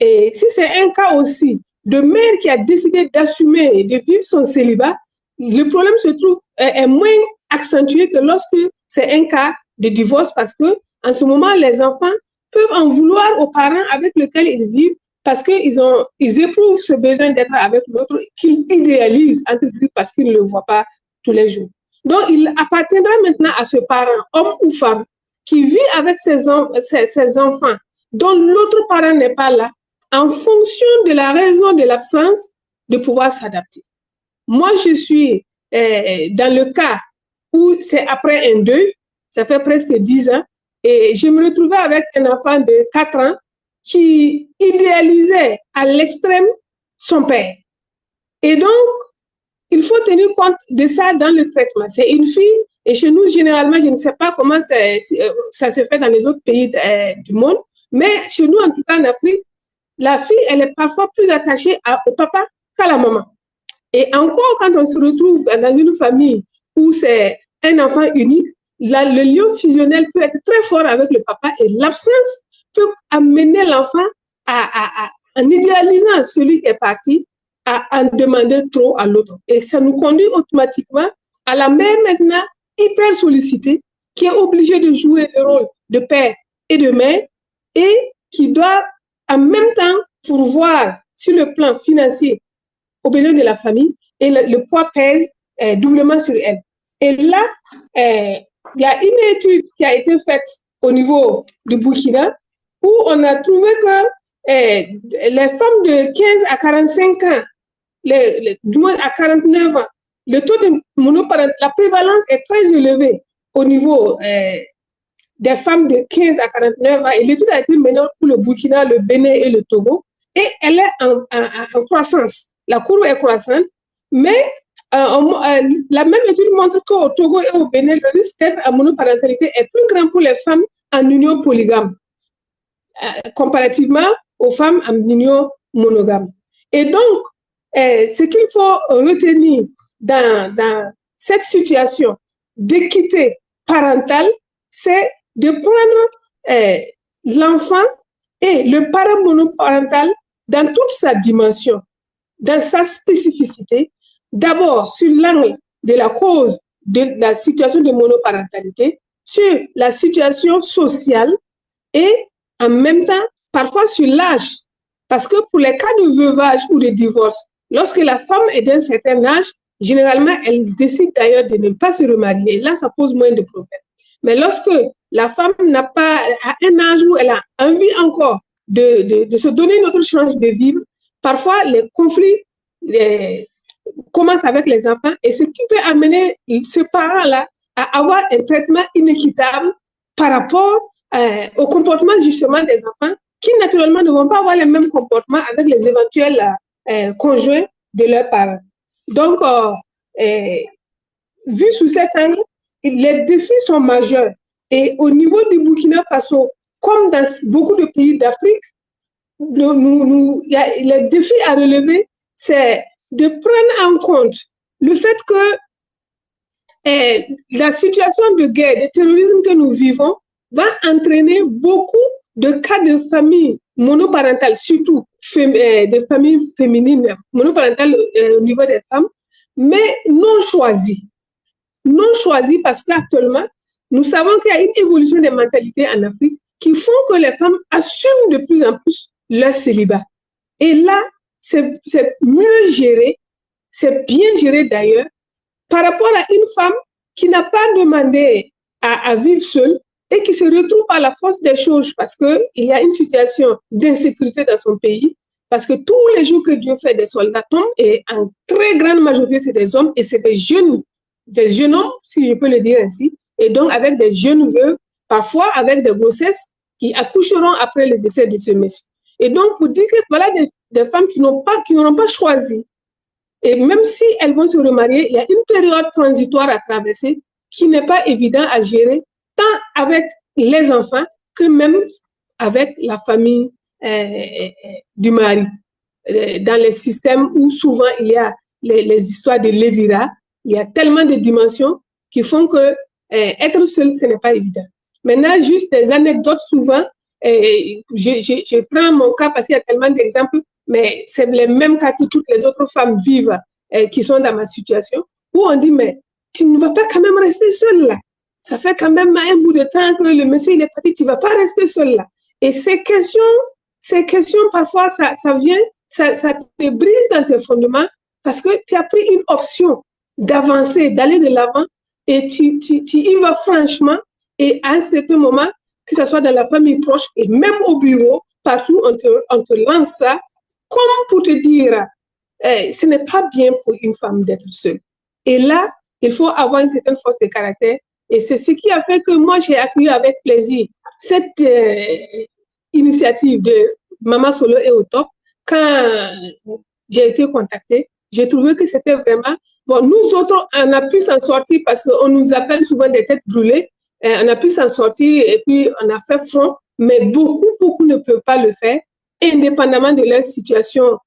E: Et si c'est un cas aussi de mère qui a décidé d'assumer et de vivre son célibat, le problème se trouve est moins accentué que lorsque c'est un cas de divorce, parce que en ce moment, les enfants peuvent en vouloir aux parents avec lesquels ils vivent parce qu'ils éprouvent ce besoin d'être avec l'autre qu'ils idéalisent, entre guillemets, parce qu'ils ne le voient pas tous les jours. Donc, il appartiendra maintenant à ce parent, homme ou femme, qui vit avec ses enfants, dont l'autre parent n'est pas là, en fonction de la raison de l'absence, de pouvoir s'adapter. Moi, je suis dans le cas où c'est après un deuil, ça fait presque 10 ans, et je me retrouvais avec un enfant de 4 ans qui idéalisait à l'extrême son père. Et donc, il faut tenir compte de ça dans le traitement. C'est une fille, et chez nous, généralement, je ne sais pas comment ça se fait dans les autres pays du monde, mais chez nous, en tout cas en Afrique, la fille, elle est parfois plus attachée au papa qu'à la maman. Et encore, quand on se retrouve dans une famille où c'est un enfant unique, le lien fusionnel peut être très fort avec le papa et l'absence peut amener l'enfant en idéalisant celui qui est parti, à en demander trop à l'autre. Et ça nous conduit automatiquement à la mère maintenant hyper sollicitée, qui est obligée de jouer le rôle de père et de mère et qui doit en même temps pourvoir sur le plan financier aux besoins de la famille et le poids pèse doublement sur elle. Et là, il y a une étude qui a été faite au niveau du Burkina où on a trouvé que les femmes de 15 à 45 ans, du moins à 49 ans, le taux de monoparentalité, la prévalence est très élevée au niveau des femmes de 15 à 49 ans. Et l'étude a été menée pour le Burkina, le Bénin et le Togo. Et elle est en croissance. La courbe est croissante, mais la même étude montre qu'au Togo et au Bénin, le risque d'être en monoparentalité est plus grand pour les femmes en union polygame, comparativement aux femmes en union monogame. Et donc, ce qu'il faut retenir dans cette situation d'équité parentale, c'est de prendre l'enfant et le parent monoparental dans toute sa dimension, dans sa spécificité, d'abord sur l'angle de la cause de la situation de monoparentalité, sur la situation sociale et en même temps, parfois sur l'âge. Parce que pour les cas de veuvage ou de divorce, lorsque la femme est d'un certain âge, généralement, elle décide d'ailleurs de ne pas se remarier. Et là, ça pose moins de problèmes. Mais lorsque la femme n'a pas à un âge où elle a envie encore de se donner une autre chance de vivre, parfois les conflits commencent avec les enfants et ce qui peut amener ce parent-là à avoir un traitement inéquitable par rapport au comportement justement des enfants qui naturellement ne vont pas avoir les mêmes comportements avec les éventuels conjoints de leurs parents. Donc, vu sous cet angle, les défis sont majeurs. Et au niveau du Burkina Faso, comme dans beaucoup de pays d'Afrique, les défis à relever, c'est de prendre en compte le fait que la situation de guerre, de terrorisme que nous vivons, va entraîner beaucoup de cas de familles monoparentales, surtout des familles féminines, monoparentales au niveau des femmes, mais non choisies. Non choisies parce qu'actuellement, nous savons qu'il y a une évolution des mentalités en Afrique qui font que les femmes assument de plus en plus leur célibat. Et là, c'est mieux géré, c'est bien géré d'ailleurs, par rapport à une femme qui n'a pas demandé à vivre seule, et qui se retrouve par la force des choses parce qu'il y a une situation d'insécurité dans son pays, parce que tous les jours que Dieu fait des soldats tombent, et en très grande majorité, c'est des hommes et c'est des jeunes hommes, si je peux le dire ainsi, et donc avec des jeunes veuves, parfois avec des grossesses qui accoucheront après le décès de ce monsieur. Et donc, pour dire que voilà des femmes qui n'auront pas choisi, et même si elles vont se remarier, il y a une période transitoire à traverser qui n'est pas évident à gérer, tant avec les enfants que même avec la famille du mari. Dans les systèmes où souvent il y a les histoires de lévira, il y a tellement de dimensions qui font que être seul, ce n'est pas évident. Maintenant, juste des anecdotes souvent, je prends mon cas parce qu'il y a tellement d'exemples, mais c'est les mêmes cas que toutes les autres femmes vivent qui sont dans ma situation, où on dit, mais tu ne vas pas quand même rester seule là. Ça fait quand même un bout de temps que le monsieur il est parti, tu ne vas pas rester seule là. Et ces questions parfois, ça vient, ça te brise dans tes fondements parce que tu as pris une option d'avancer, d'aller de l'avant et tu y vas franchement et à un certain moment, que ce soit dans la famille proche et même au bureau, partout, on te lance ça comme pour te dire, ce n'est pas bien pour une femme d'être seule. Et là, il faut avoir une certaine force de caractère. Et c'est ce qui a fait que moi, j'ai accueilli avec plaisir cette initiative de Maman Solo est au top. Quand j'ai été contactée, j'ai trouvé que c'était vraiment... Bon, nous autres, on a pu s'en sortir parce qu'on nous appelle souvent des têtes brûlées. On a pu s'en sortir et puis on a fait front. Mais beaucoup ne peuvent pas le faire, indépendamment de leur situation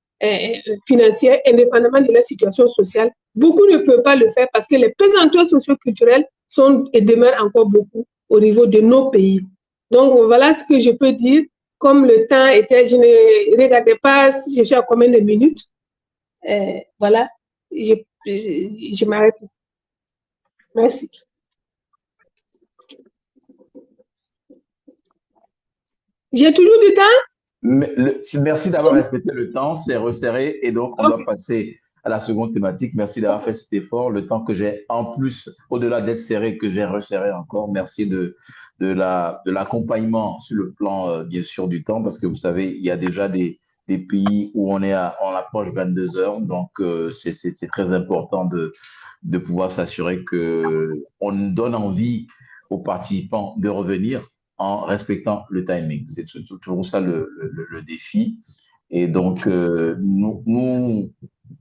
E: financière, indépendamment de leur situation sociale. Beaucoup ne peuvent pas le faire parce que les pesanteurs socioculturels sont et demeurent encore beaucoup au niveau de nos pays. Donc, voilà ce que je peux dire. Comme le temps était, je ne regardais pas si je suis à combien de minutes. Voilà, je m'arrête. Merci. J'ai toujours du temps?
A: Merci d'avoir respecté le temps, c'est resserré et donc on doit passer à la seconde thématique. Merci d'avoir fait cet effort, le temps que j'ai en plus, au-delà d'être serré, que j'ai resserré encore. Merci de l'accompagnement sur le plan, bien sûr, du temps, parce que vous savez, il y a déjà des pays où on approche 22 heures, donc c'est très important de pouvoir s'assurer qu'on donne envie aux participants de revenir en respectant le timing. C'est toujours ça le défi. Et donc, nous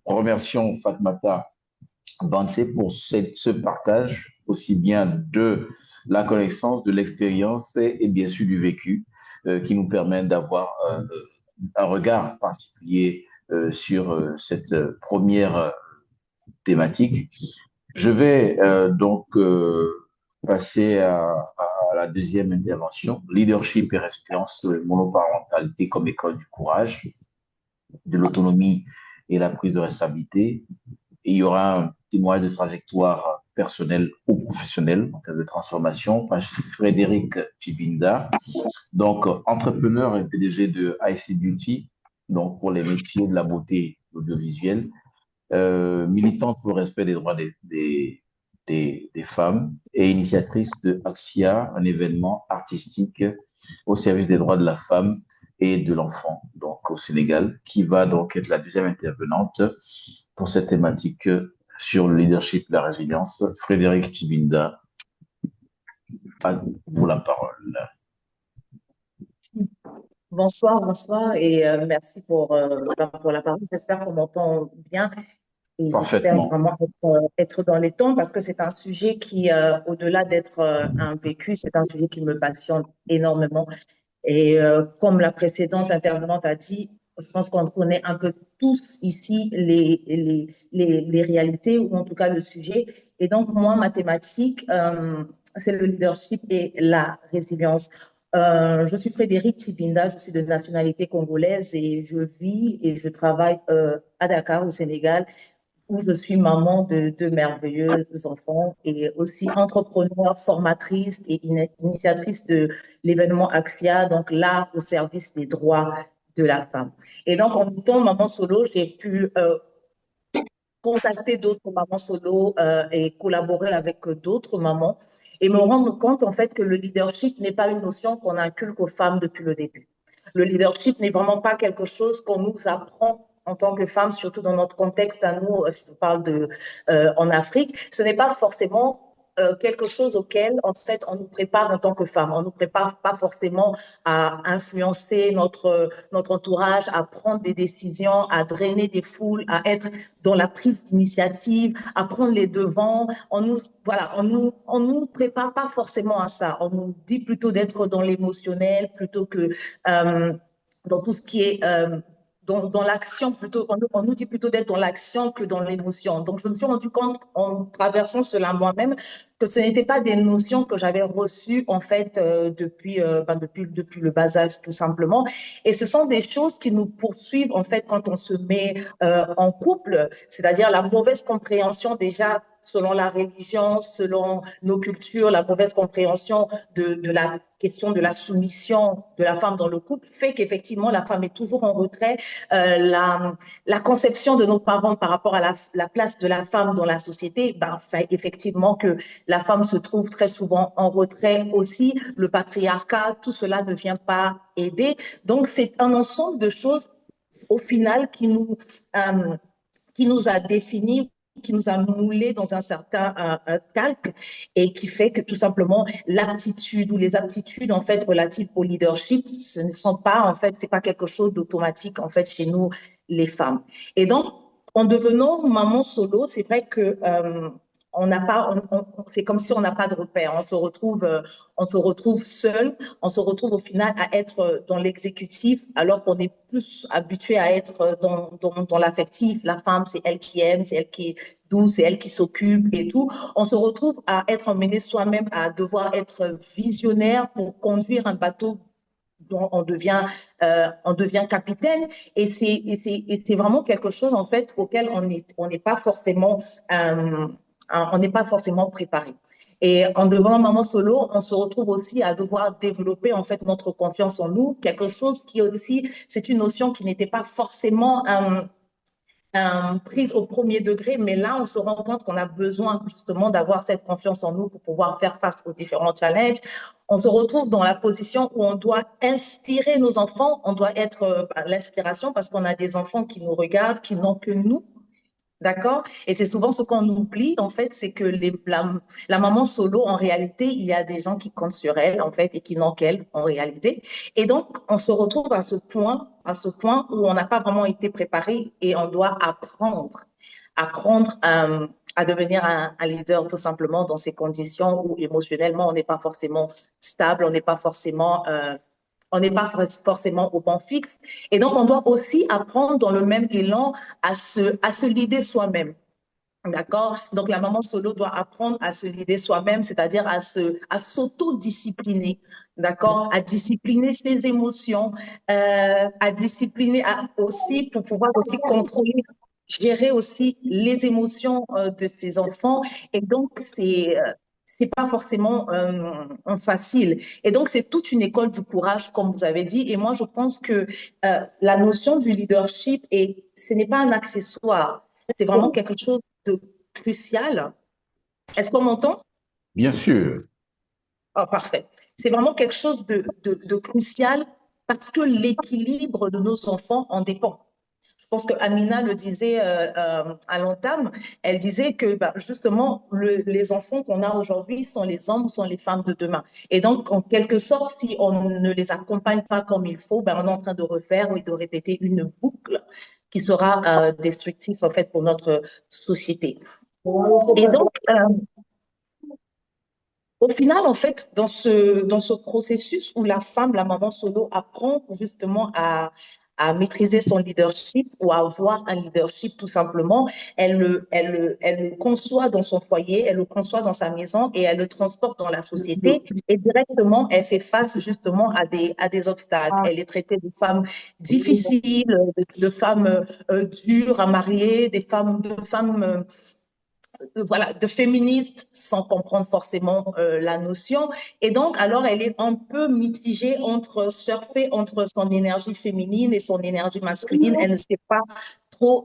A: remercions Fatmata Bansé pour ce partage, aussi bien de la connaissance, de l'expérience et bien sûr du vécu, qui nous permet d'avoir un regard particulier sur cette première thématique. Je vais donc passer à la deuxième intervention, leadership et résilience, monoparentalité comme école du courage, de l'autonomie et la prise de responsabilité. Et il y aura un témoignage de trajectoire personnelle ou professionnelle en termes de transformation par Frédéric Chibinda, donc entrepreneur et PDG de IC Beauty, donc pour les métiers de la beauté et l'audiovisuel, militante pour le respect des droits des femmes et initiatrice de Axia, un événement artistique au service des droits de la femme et de l'enfant, donc au Sénégal, qui va donc être la deuxième intervenante pour cette thématique sur le leadership et la résilience. Frédéric Chibinda, à vous la parole.
F: Bonsoir et merci pour la parole. J'espère qu'on m'entend bien et j'espère vraiment être dans les temps parce que c'est un sujet qui, au-delà d'être un vécu, c'est un sujet qui me passionne énormément. Et comme la précédente intervenante a dit, je pense qu'on connaît un peu tous ici les réalités ou en tout cas le sujet. Et donc, moi, ma thématique, c'est le leadership et la résilience. Je suis Frédéric Tibinda, je suis de nationalité congolaise et je vis et je travaille à Dakar, au Sénégal, où je suis maman de deux merveilleux enfants et aussi entrepreneur, formatrice et initiatrice de l'événement Axia, donc là, au service des droits de la femme. Et donc, en étant maman solo, j'ai pu contacter d'autres mamans solo et collaborer avec d'autres mamans et me rendre compte en fait que le leadership n'est pas une notion qu'on inculque aux femmes depuis le début. Le leadership n'est vraiment pas quelque chose qu'on nous apprend en tant que femmes, surtout dans notre contexte à nous, je parle en Afrique. Ce n'est pas forcément quelque chose auquel, en fait, on nous prépare en tant que femmes. On ne nous prépare pas forcément à influencer notre entourage, à prendre des décisions, à drainer des foules, à être dans la prise d'initiative, à prendre les devants. On nous prépare pas forcément à ça. On nous dit plutôt d'être dans l'émotionnel plutôt que dans tout ce qui est dans l'action plutôt, on nous dit plutôt d'être dans l'action que dans l'émotion. Donc, je me suis rendu compte en traversant cela moi-même que ce n'était pas des notions que j'avais reçues en fait depuis le bas âge tout simplement. Et ce sont des choses qui nous poursuivent en fait quand on se met en couple, c'est-à-dire la mauvaise compréhension déjà selon la religion, selon nos cultures, la mauvaise compréhension de la question de la soumission de la femme dans le couple fait qu'effectivement la femme est toujours en retrait. La conception de nos parents par rapport à la place de la femme dans la société fait effectivement que la femme se trouve très souvent en retrait aussi. Le patriarcat, tout cela ne vient pas aider. Donc c'est un ensemble de choses au final qui nous a définis, qui nous a moulés dans un certain calque et qui fait que tout simplement l'aptitude ou les aptitudes en fait relatives au leadership, ce ne sont pas en fait, c'est pas quelque chose d'automatique en fait chez nous les femmes. Et donc en devenant maman solo, c'est vrai que on n'a pas, c'est comme si on n'a pas de repère. On se retrouve seul. On se retrouve au final à être dans l'exécutif, alors qu'on est plus habitué à être dans l'affectif. La femme, c'est elle qui aime, c'est elle qui est douce, c'est elle qui s'occupe et tout. On se retrouve à être emmené soi-même, à devoir être visionnaire pour conduire un bateau dont on devient capitaine. Et c'est vraiment quelque chose en fait auquel on n'est pas forcément préparé. Et en devenant maman solo, on se retrouve aussi à devoir développer en fait notre confiance en nous, quelque chose qui aussi, c'est une notion qui n'était pas forcément prise au premier degré, mais là, on se rend compte qu'on a besoin justement d'avoir cette confiance en nous pour pouvoir faire face aux différents challenges. On se retrouve dans la position où on doit inspirer nos enfants, on doit être l'inspiration parce qu'on a des enfants qui nous regardent, qui n'ont que nous. D'accord? Et c'est souvent ce qu'on oublie, en fait, c'est que la maman solo, en réalité, il y a des gens qui comptent sur elle, en fait, et qui n'ont qu'elle, en réalité. Et donc, on se retrouve à ce point où on n'a pas vraiment été préparé et on doit apprendre à devenir un leader, tout simplement, dans ces conditions où émotionnellement, on n'est pas forcément stable, on n'est pas forcément au bon fixe. Et donc, on doit aussi apprendre dans le même élan à se leader soi-même. D'accord? Donc, la maman solo doit apprendre à se leader soi-même, c'est-à-dire à s'auto-discipliner. D'accord? À discipliner ses émotions, à discipliner aussi pour pouvoir aussi contrôler, gérer aussi les émotions de ses enfants. Et donc, c'est pas forcément facile. Et donc, c'est toute une école du courage, comme vous avez dit. Et moi, je pense que la notion du leadership, ce n'est pas un accessoire, c'est vraiment quelque chose de crucial. Est-ce qu'on m'entend?
A: Bien sûr.
F: Oh, parfait. C'est vraiment quelque chose de crucial parce que l'équilibre de nos enfants en dépend. Je pense que Amina le disait à l'entame, elle disait que justement, les enfants qu'on a aujourd'hui sont les hommes, sont les femmes de demain. Et donc, en quelque sorte, si on ne les accompagne pas comme il faut, on est en train de refaire et de répéter une boucle qui sera destructrice en fait pour notre société. Et donc, au final, en fait, dans ce processus où la femme, la maman solo, apprend justement à maîtriser son leadership ou à avoir un leadership tout simplement, elle le conçoit dans son foyer, elle le conçoit dans sa maison et elle le transporte dans la société et directement, elle fait face justement à des obstacles. Elle est traitée de femme difficile, de femme dure à marier, de femmes de féministe sans comprendre forcément la notion. Et donc, alors, elle est un peu mitigée surfer entre son énergie féminine et son énergie masculine. Elle ne sait pas trop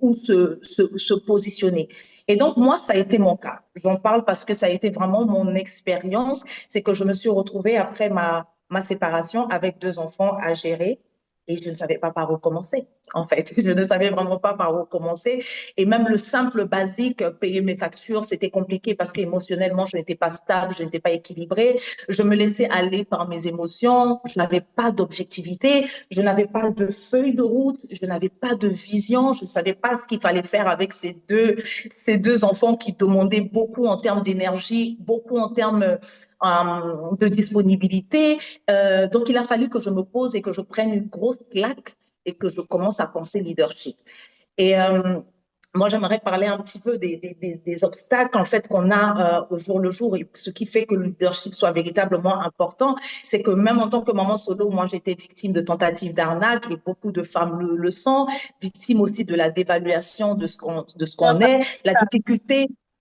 F: où se positionner. Et donc, moi, ça a été mon cas. J'en parle parce que ça a été vraiment mon expérience. C'est que je me suis retrouvée après ma séparation avec 2 enfants à gérer. Et je ne savais pas par où commencer, en fait. Je ne savais vraiment pas par où commencer. Et même le simple basique, payer mes factures, c'était compliqué parce qu'émotionnellement, je n'étais pas stable, je n'étais pas équilibrée. Je me laissais aller par mes émotions. Je n'avais pas d'objectivité. Je n'avais pas de feuille de route. Je n'avais pas de vision. Je ne savais pas ce qu'il fallait faire avec ces deux enfants qui demandaient beaucoup en termes d'énergie, beaucoup en termes de disponibilité. Donc, il a fallu que je me pose et que je prenne une grosse claque et que je commence à penser leadership. Et moi, j'aimerais parler un petit peu des obstacles en fait qu'on a au jour le jour et ce qui fait que le leadership soit véritablement important, c'est que même en tant que maman solo, moi, j'étais victime de tentatives d'arnaque et beaucoup de femmes le sont, victime aussi de la dévaluation de ce qu'on est,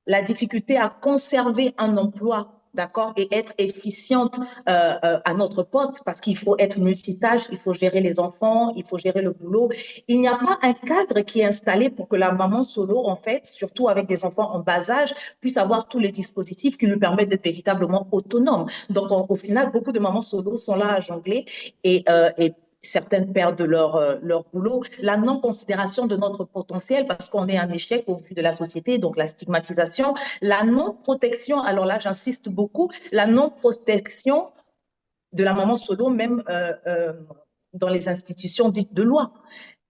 F: la difficulté à conserver un emploi. D'accord, et être efficiente à notre poste parce qu'il faut être multitâche, il faut gérer les enfants, il faut gérer le boulot. Il n'y a pas un cadre qui est installé pour que la maman solo, en fait, surtout avec des enfants en bas âge, puisse avoir tous les dispositifs qui lui permettent d'être véritablement autonome. Donc, au final, beaucoup de mamans solo sont là à jongler et certaines perdent leur boulot. La non-considération de notre potentiel parce qu'on est un échec au vu de la société, donc la stigmatisation. La non-protection, alors là, j'insiste beaucoup, la non-protection de la maman solo, même dans les institutions dites de loi.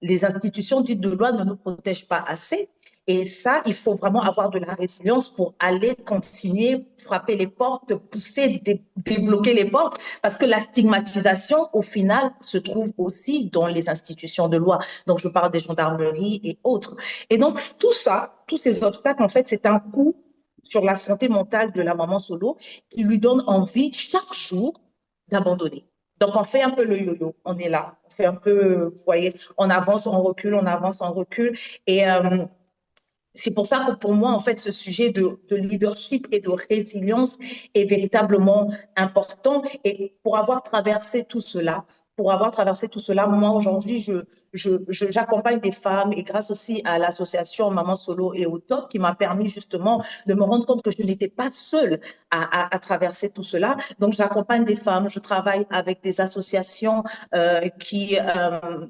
F: Les institutions dites de loi ne nous protègent pas assez. Et ça, il faut vraiment avoir de la résilience pour aller continuer, frapper les portes, pousser, débloquer les portes, parce que la stigmatisation, au final, se trouve aussi dans les institutions de loi. Donc, je parle des gendarmeries et autres. Et donc, tout ça, tous ces obstacles, en fait, c'est un coup sur la santé mentale de la maman solo qui lui donne envie chaque jour d'abandonner. Donc, on fait un peu le yo-yo, on est là, on fait un peu, vous voyez, on avance, on recule, on avance, on recule. Et c'est pour ça que pour moi, en fait, ce sujet de leadership et de résilience est véritablement important. Et pour avoir traversé tout cela, moi aujourd'hui, j'accompagne des femmes et grâce aussi à l'association Maman Solo et au Top qui m'a permis justement de me rendre compte que je n'étais pas seule à traverser tout cela. Donc, j'accompagne des femmes, je travaille avec des associations qui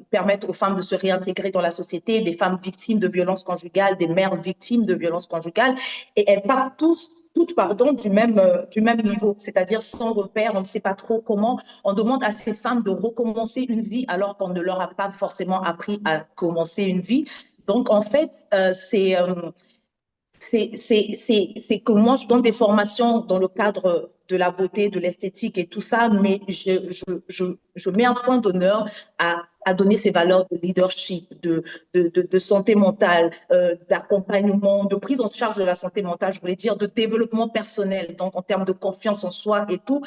F: permettent aux femmes de se réintégrer dans la société, des femmes victimes de violences conjugales, des mères victimes de violences conjugales, et elles partent toutes du même niveau, c'est-à-dire sans repère, on ne sait pas trop comment. On demande à ces femmes de recommencer une vie alors qu'on ne leur a pas forcément appris à commencer une vie. Donc, en fait, c'est que moi, je donne des formations dans le cadre de la beauté, de l'esthétique et tout ça, mais je mets un point d'honneur à donner ces valeurs de leadership, de santé mentale, d'accompagnement, de prise en charge de la santé mentale, je voulais dire, de développement personnel, donc en termes de confiance en soi et tout.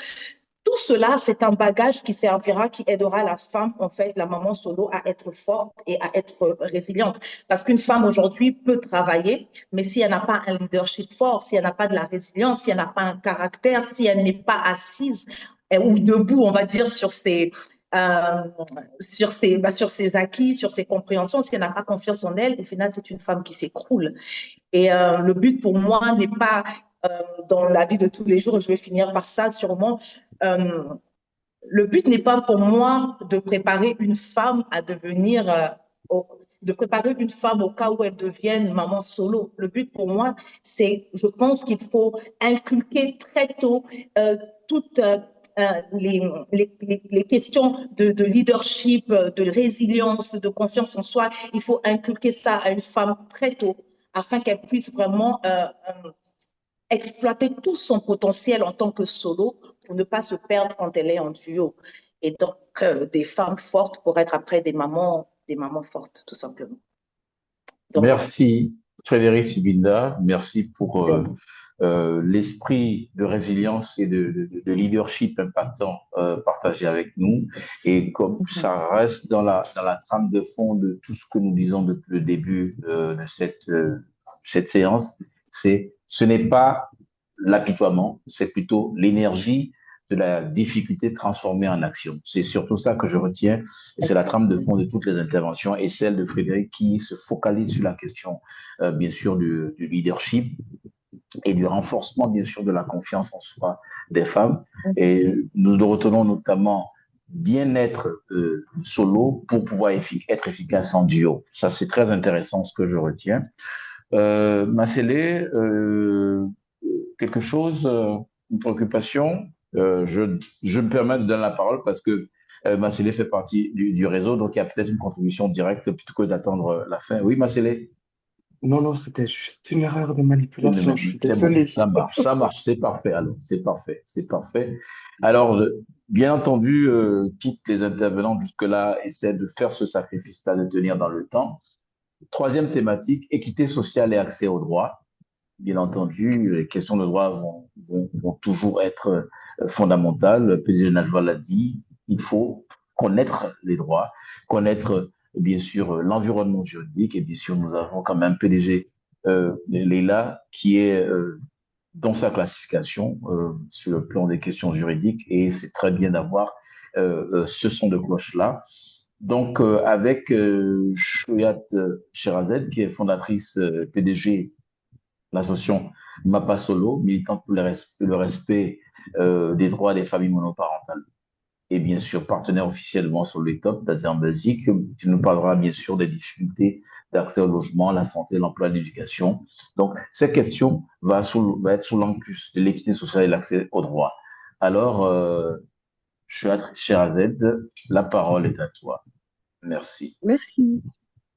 F: Tout cela, c'est un bagage qui servira, qui aidera la femme, en fait, la maman solo, à être forte et à être résiliente. Parce qu'une femme aujourd'hui peut travailler, mais si elle n'a pas un leadership fort, si elle n'a pas de la résilience, si elle n'a pas un caractère, si elle n'est pas assise ou debout, on va dire, sur ses acquis, sur ses compréhensions, si elle n'a pas confiance en elle, au final, c'est une femme qui s'écroule. Et le but pour moi n'est pas dans la vie de tous les jours, je vais finir par ça sûrement. Euh, le but n'est pas pour moi de préparer une femme à devenir, de préparer une femme au cas où elle devienne maman solo. Le but pour moi, je pense qu'il faut inculquer très tôt toutes les questions de leadership, de résilience, de confiance en soi. Il faut inculquer ça à une femme très tôt afin qu'elle puisse vraiment exploiter tout son potentiel en tant que solo pour ne pas se perdre quand elle est en duo. Et donc, des femmes fortes pour être après des mamans fortes, tout simplement. Donc,
A: merci, Frédéric Sibinda. Merci pour l'esprit de résilience et de leadership impactant partagé avec nous. Et comme ça reste dans la trame de fond de tout ce que nous disons depuis le début de cette séance, ce n'est pas l'apitoiement, c'est plutôt l'énergie de la difficulté transformée en action. C'est surtout ça que je retiens, et c'est la trame de fond de toutes les interventions, et celle de Frédéric qui se focalise sur la question, bien sûr, du leadership et du renforcement, bien sûr, de la confiance en soi des femmes. Et nous retenons notamment bien-être solo pour pouvoir être efficace en duo. Ça, c'est très intéressant ce que je retiens. Macélé, quelque chose, une préoccupation, je me permets de donner la parole parce que Macélé fait partie du réseau, donc il y a peut-être une contribution directe plutôt que d'attendre la fin. Oui, Macélé?
G: Non, non, c'était juste une erreur de manipulation. Je suis
A: C'est bon,
G: désolé.
A: ça marche, c'est parfait. Alors, c'est parfait, c'est parfait. Alors, bien entendu, toutes les intervenants jusque-là essaient de faire ce sacrifice-là, de tenir dans le temps. Troisième thématique, équité sociale et accès aux droits. Bien entendu, les questions de droit vont toujours être fondamentales. Le PDG Najwa l'a dit, il faut connaître les droits, connaître bien sûr l'environnement juridique et bien sûr nous avons quand même PDG Leila qui est dans sa classification sur le plan des questions juridiques et c'est très bien d'avoir ce son de cloche-là. Donc, avec Chouyat Sherazade, qui est fondatrice PDG l'association Mapa Solo, militante pour le respect des droits des familles monoparentales. Et bien sûr, partenaire officiellement sur le top d'Asie en Belgique. Tu nous parleras bien sûr des difficultés d'accès au logement, la santé, l'emploi, l'éducation. Donc, cette question va être sous l'angle plus de l'équité sociale et l'accès aux droits. Alors, Sherazade, la parole est à toi. Merci.
H: Merci.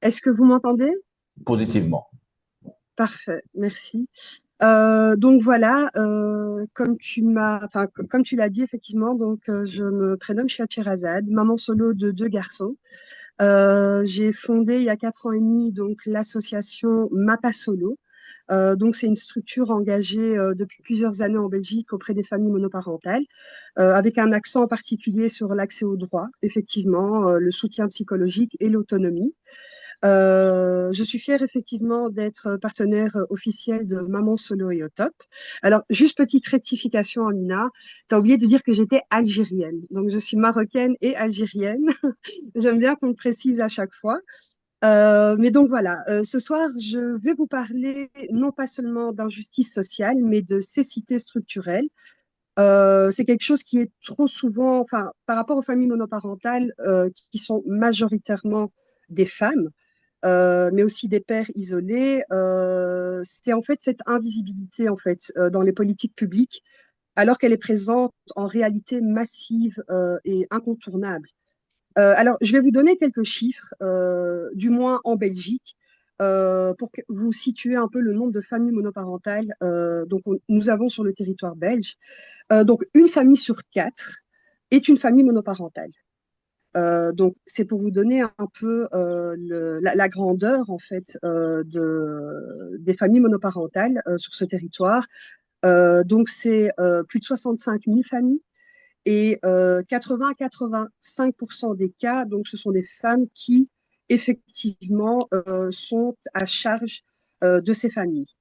H: Est-ce que vous m'entendez?
A: Positivement.
H: Parfait, merci. Donc voilà, comme tu l'as dit effectivement, donc je me prénomme Sherazade, maman solo de 2 garçons. J'ai fondé il y a 4 ans et demi donc l'association Mapa Solo. Donc c'est une structure engagée depuis plusieurs années en Belgique auprès des familles monoparentales, avec un accent en particulier sur l'accès aux droits, effectivement, le soutien psychologique et l'autonomie. Je suis fière effectivement d'être partenaire officiel de Maman Solo et au top. Alors, juste petite rectification, Amina, tu as oublié de dire que j'étais algérienne. Donc, je suis marocaine et algérienne. J'aime bien qu'on le précise à chaque fois. Mais donc voilà, ce soir, je vais vous parler non pas seulement d'injustice sociale, mais de cécité structurelle. C'est quelque chose qui est trop souvent, enfin, par rapport aux familles monoparentales qui sont majoritairement des femmes, mais aussi des pères isolés. C'est en fait cette invisibilité en fait dans les politiques publiques, alors qu'elle est présente en réalité massive et incontournable. Alors, je vais vous donner quelques chiffres, du moins en Belgique, pour que vous situez un peu le nombre de familles monoparentales nous avons sur le territoire belge. Donc, une famille sur 4 est une famille monoparentale. Donc, c'est pour vous donner un peu la grandeur en fait des familles monoparentales sur ce territoire. Donc, c'est plus de 65 000 familles et 80 à 85% des cas, donc, ce sont des femmes qui effectivement sont à charge de ces familles.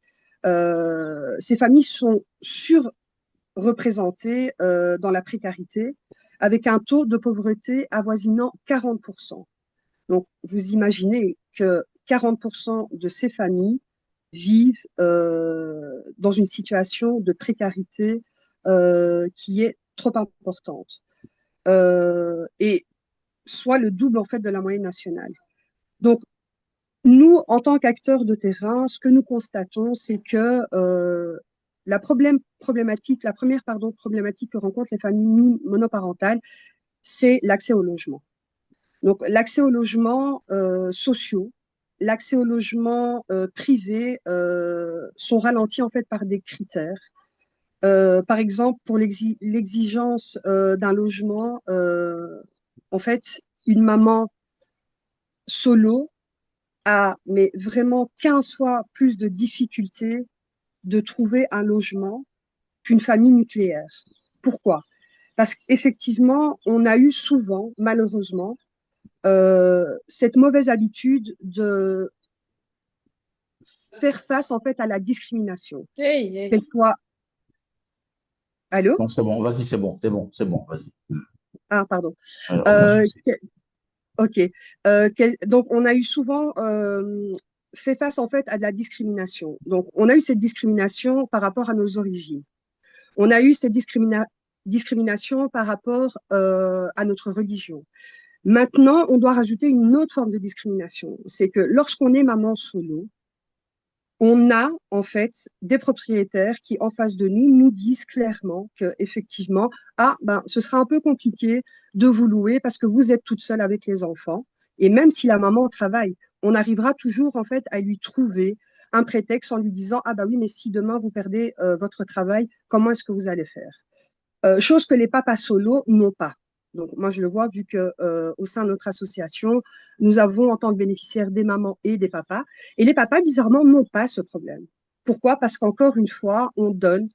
H: Ces familles sont surreprésentées dans la précarité, avec un taux de pauvreté avoisinant 40%. Donc, vous imaginez que 40% de ces familles vivent dans une situation de précarité qui est trop importante. Et soit le double en fait de la moyenne nationale. Donc, nous, en tant qu'acteurs de terrain, ce que nous constatons, c'est que la première problématique que rencontrent les familles monoparentales, c'est l'accès au logement. Donc, l'accès aux logements sociaux, l'accès aux logements privés sont ralentis en fait par des critères. Par exemple, pour l'exigence d'un logement, en fait, une maman solo a mais vraiment 15 fois plus de difficultés de trouver un logement qu'une famille nucléaire. Pourquoi? Parce qu'effectivement, on a eu souvent, malheureusement, cette mauvaise habitude de faire face en fait à la discrimination.
B: Hey, hey.
H: Qu'elle soit
F: Allô?
A: Non, c'est bon, vas-y, c'est bon, vas-y.
F: Ah, pardon.
A: Aucun
F: Euh,
A: souci.
F: ok. Donc, on a eu souvent fait face en fait à de la discrimination. Donc, on a eu cette discrimination par rapport à nos origines. On a eu cette discrimination par rapport à notre religion. Maintenant, on doit rajouter une autre forme de discrimination. C'est que lorsqu'on est maman solo, on a en fait des propriétaires qui, en face de nous, nous disent clairement que effectivement, ah ben, ce sera un peu compliqué de vous louer parce que vous êtes toute seule avec les enfants. Et même si la maman travaille, on arrivera toujours en fait à lui trouver un prétexte en lui disant ah bah oui, mais si demain vous perdez votre travail, comment est-ce que vous allez faire? Chose que les papas solos n'ont pas. Donc, moi, je le vois vu que au sein de notre association, nous avons en tant que bénéficiaires des mamans et des papas. Et les papas, bizarrement, n'ont pas ce problème. Pourquoi? Parce qu'encore une fois, on donne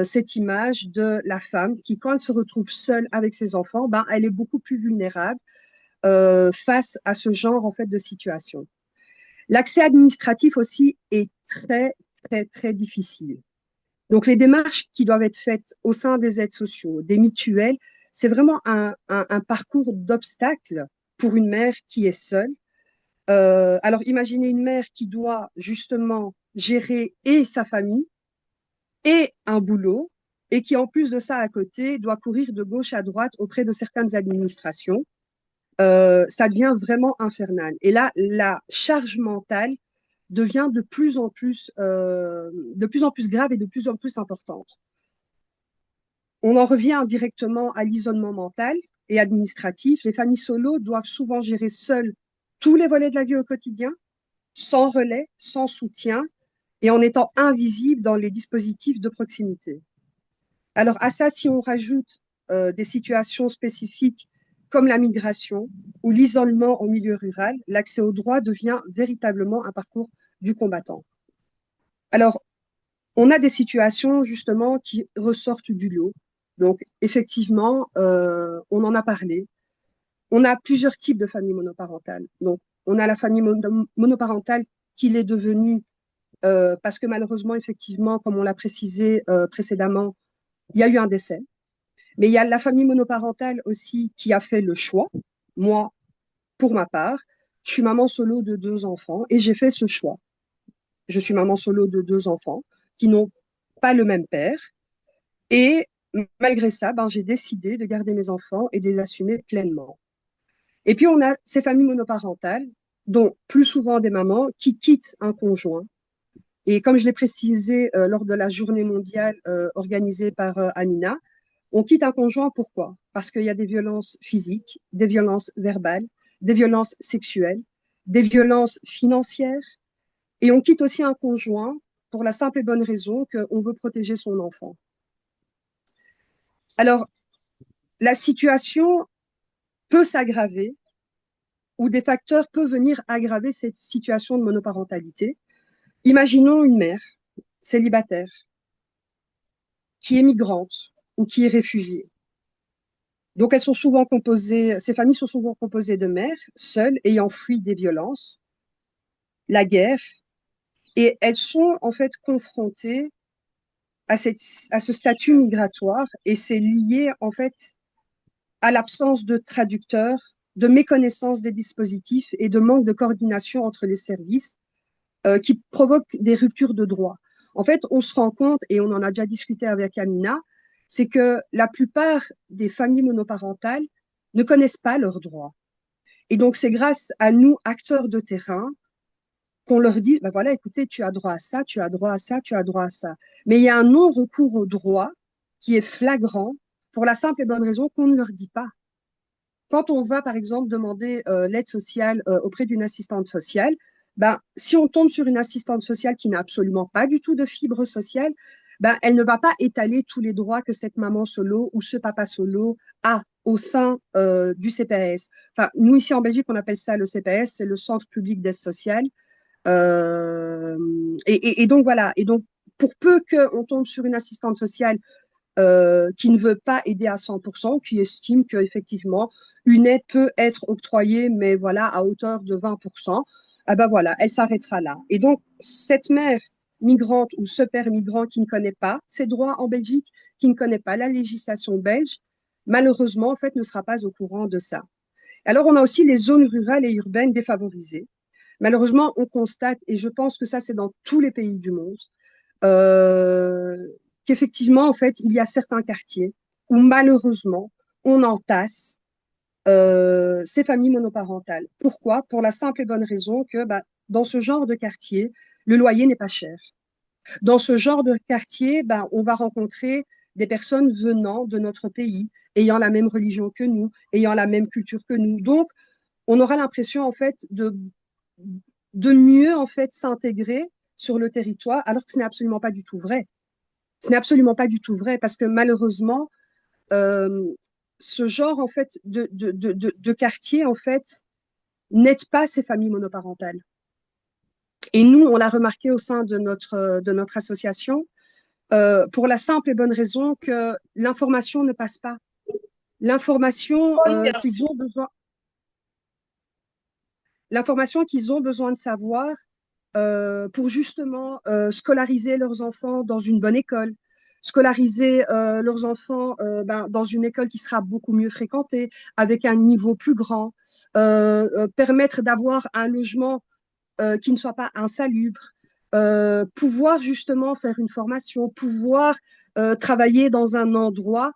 F: cette image de la femme qui, quand elle se retrouve seule avec ses enfants, ben, elle est beaucoup plus vulnérable face à ce genre en fait de situation. L'accès administratif aussi est très, très, très difficile. Donc, les démarches qui doivent être faites au sein des aides sociaux, des mutuelles, c'est vraiment un parcours d'obstacles pour une mère qui est seule. Alors, imaginez une mère qui doit justement gérer et sa famille et un boulot, et qui, en plus de ça, à côté, doit courir de gauche à droite auprès de certaines administrations. Ça devient vraiment infernal. Et là, la charge mentale devient de plus en plus grave et de plus en plus importante. On en revient directement à l'isolement mental et administratif. Les familles solo doivent souvent gérer seules tous les volets de la vie au quotidien, sans relais, sans soutien et en étant invisibles dans les dispositifs de proximité. Alors à ça, si on rajoute des situations spécifiques comme la migration ou l'isolement en milieu rural, l'accès aux droits devient véritablement un parcours du combattant. Alors, on a des situations justement qui ressortent du lot. Donc, effectivement, on en a parlé. On a plusieurs types de familles monoparentales. Donc, on a la famille monoparentale qui l'est devenue parce que malheureusement, effectivement, comme on l'a précisé précédemment, il y a eu un décès. Mais il y a la famille monoparentale aussi qui a fait le choix. Moi, pour ma part, je suis maman solo de 2 enfants et j'ai fait ce choix. Je suis maman solo de 2 enfants qui n'ont pas le même père. Et malgré ça, ben, j'ai décidé de garder mes enfants et de les assumer pleinement. Et puis, on a ces familles monoparentales, dont plus souvent des mamans qui quittent un conjoint. Et comme je l'ai précisé lors de la journée mondiale organisée par Amina, on quitte un conjoint pourquoi? Parce qu'il y a des violences physiques, des violences verbales, des violences sexuelles, des violences financières. Et on quitte aussi un conjoint pour la simple et bonne raison qu'on veut protéger son enfant. Alors, la situation peut s'aggraver ou des facteurs peuvent venir aggraver cette situation de monoparentalité. Imaginons une mère célibataire qui est migrante ou qui est réfugiée. Donc, ces familles sont souvent composées de mères seules ayant fui des violences, la guerre, et elles sont en fait confrontées à ce statut migratoire et c'est lié en fait à l'absence de traducteurs, de méconnaissance des dispositifs et de manque de coordination entre les services qui provoquent des ruptures de droit. En fait, on se rend compte, et on en a déjà discuté avec Amina, c'est que la plupart des familles monoparentales ne connaissent pas leurs droits. Et donc, c'est grâce à nous, acteurs de terrain, qu'on leur dit, ben voilà, écoutez, tu as droit à ça, tu as droit à ça, tu as droit à ça. Mais il y a un non-recours au droit qui est flagrant pour la simple et bonne raison qu'on ne leur dit pas. Quand on va, par exemple, demander l'aide sociale auprès d'une assistante sociale, ben, si on tombe sur une assistante sociale qui n'a absolument pas du tout de fibre sociale, ben, elle ne va pas étaler tous les droits que cette maman solo ou ce papa solo a au sein du CPAS. Enfin, nous, ici en Belgique, on appelle ça le CPAS, c'est le Centre public d'aide sociale. Et donc, voilà. Et donc, pour peu qu'on tombe sur une assistante sociale qui ne veut pas aider à 100%, qui estime qu'effectivement, une aide peut être octroyée, mais voilà, à hauteur de 20%, ah ben voilà, elle s'arrêtera là. Et donc, cette mère
H: migrante ou ce père migrant qui ne connaît pas ses droits en Belgique, qui ne connaît pas la législation belge, malheureusement, en fait, ne sera pas au courant de ça. Alors, on a aussi les zones rurales et urbaines défavorisées. Malheureusement, on constate, et je pense que ça, c'est dans tous les pays du monde, qu'effectivement, en fait, il y a certains quartiers où malheureusement, on entasse ces familles monoparentales. Pourquoi? Pour la simple et bonne raison que dans ce genre de quartier, le loyer n'est pas cher. Dans ce genre de quartier, on va rencontrer des personnes venant de notre pays, ayant la même religion que nous, ayant la même culture que nous. Donc, on aura l'impression en fait de mieux en fait s'intégrer sur le territoire, alors que ce n'est absolument pas du tout vrai. Ce n'est absolument pas du tout vrai parce que malheureusement, ce genre en fait de quartier en fait n'aide pas ces familles monoparentales. Et nous, on l'a remarqué au sein de notre association, pour la simple et bonne raison que l'information ne passe pas. L'information qu'ils ont besoin, l'information qu'ils ont besoin de savoir pour justement scolariser leurs enfants dans une bonne école, scolariser leurs enfants dans une école qui sera beaucoup mieux fréquentée, avec un niveau plus grand, permettre d'avoir un logement qui ne soit pas insalubre, pouvoir justement faire une formation, pouvoir travailler dans un endroit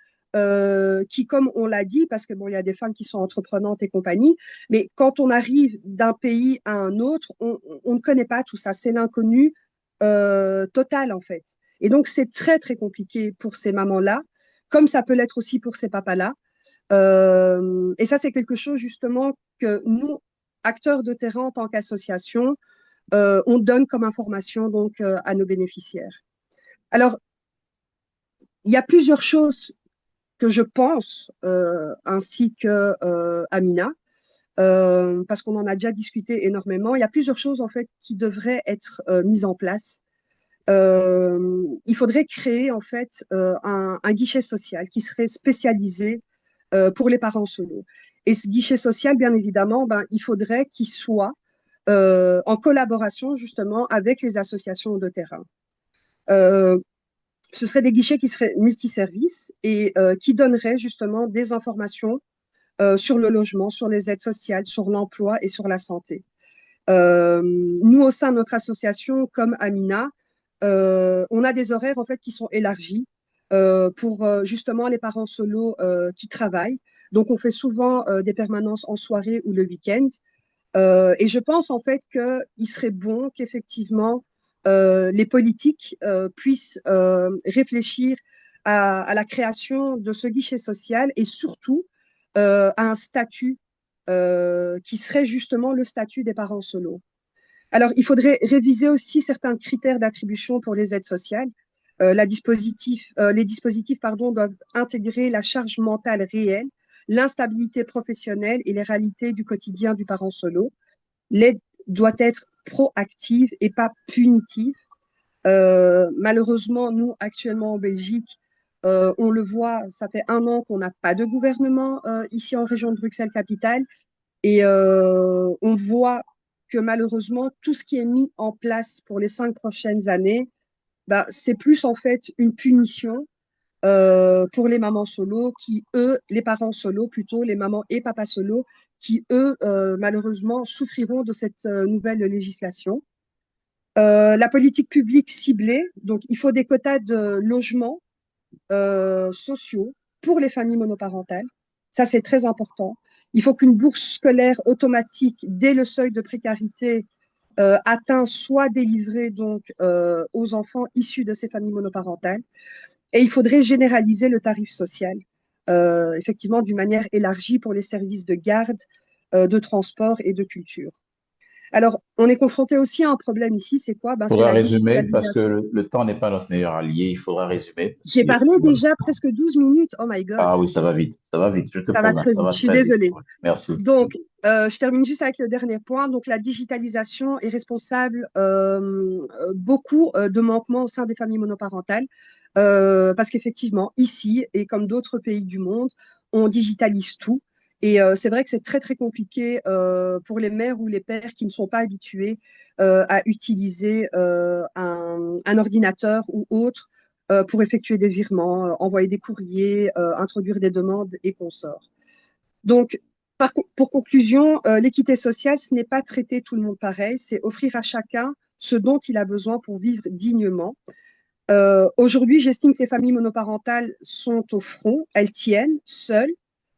H: qui, comme on l'a dit, parce que bon, il y a des femmes qui sont entreprenantes et compagnie, mais quand on arrive d'un pays à un autre, on ne connaît pas tout ça, c'est l'inconnu total en fait. Et donc c'est très très compliqué pour ces mamans-là, comme ça peut l'être aussi pour ces papas-là. Et ça c'est quelque chose justement que nous, acteurs de terrain en tant qu'association, on donne comme information donc à nos bénéficiaires. Alors, il y a plusieurs choses que je pense, ainsi que Amina, parce qu'on en a déjà discuté énormément. Il y a plusieurs choses en fait qui devraient être mises en place. Il faudrait créer en fait un guichet social qui serait spécialisé pour les parents solo. Et ce guichet social, bien évidemment, il faudrait qu'il soit en collaboration justement avec les associations de terrain. Ce seraient des guichets qui seraient multiservices et qui donneraient justement des informations sur le logement, sur les aides sociales, sur l'emploi et sur la santé. Nous, au sein de notre association, comme Amina, on a des horaires en fait qui sont élargis pour justement les parents solos qui travaillent. Donc, on fait souvent des permanences en soirée ou le week-end. Et je pense en fait qu'il serait bon qu'effectivement les politiques puissent réfléchir à la création de ce guichet social et surtout à un statut qui serait justement le statut des parents solos. Alors, il faudrait réviser aussi certains critères d'attribution pour les aides sociales. Les dispositifs doivent intégrer la charge mentale réelle, l'instabilité professionnelle et les réalités du quotidien du parent solo. L'aide doit être proactive et pas punitive. Malheureusement, nous, actuellement en Belgique, on le voit, ça fait 1 an qu'on n'a pas de gouvernement ici en région de Bruxelles-Capitale. Et on voit que malheureusement, tout ce qui est mis en place pour les 5 prochaines années, c'est plus en fait une punition pour les mamans solo qui, eux, les parents solo plutôt, les mamans et papas solo, qui, eux, malheureusement, souffriront de cette nouvelle législation. La politique publique ciblée, donc il faut des quotas de logements sociaux pour les familles monoparentales. Ça, c'est très important. Il faut qu'une bourse scolaire automatique dès le seuil de précarité atteint soit délivrée donc aux enfants issus de ces familles monoparentales. Et il faudrait généraliser le tarif social, effectivement, d'une manière élargie pour les services de garde, de transport et de culture. Alors, on est confronté aussi à un problème ici, c'est quoi?
A: Il
H: C'est
A: faudra
H: la
A: résumer parce que
H: digitalisation.
A: le temps n'est pas notre meilleur allié. Il faudra résumer parce
H: J'ai
A: qu'il y a
H: parlé
A: beaucoup de...
H: déjà presque 12 minutes. Oh my God,
A: Ah oui, ça va vite. Ça va vite. Je te
H: ça va
A: promets.
H: très
A: Ça
H: vite.
A: va
H: Je suis
A: très vite.
H: désolée.
A: Ouais. Merci.
H: Donc, je termine juste avec le dernier point. Donc, la digitalisation est responsable beaucoup de manquements au sein des familles monoparentales parce qu'effectivement, ici et comme d'autres pays du monde, on digitalise tout Et c'est vrai que c'est très, très compliqué pour les mères ou les pères qui ne sont pas habitués à utiliser un ordinateur ou autre pour effectuer des virements, envoyer des courriers, introduire des demandes et consorts. Donc, pour conclusion, l'équité sociale, ce n'est pas traiter tout le monde pareil, c'est offrir à chacun ce dont il a besoin pour vivre dignement. Aujourd'hui, j'estime que les familles monoparentales sont au front, elles tiennent seules,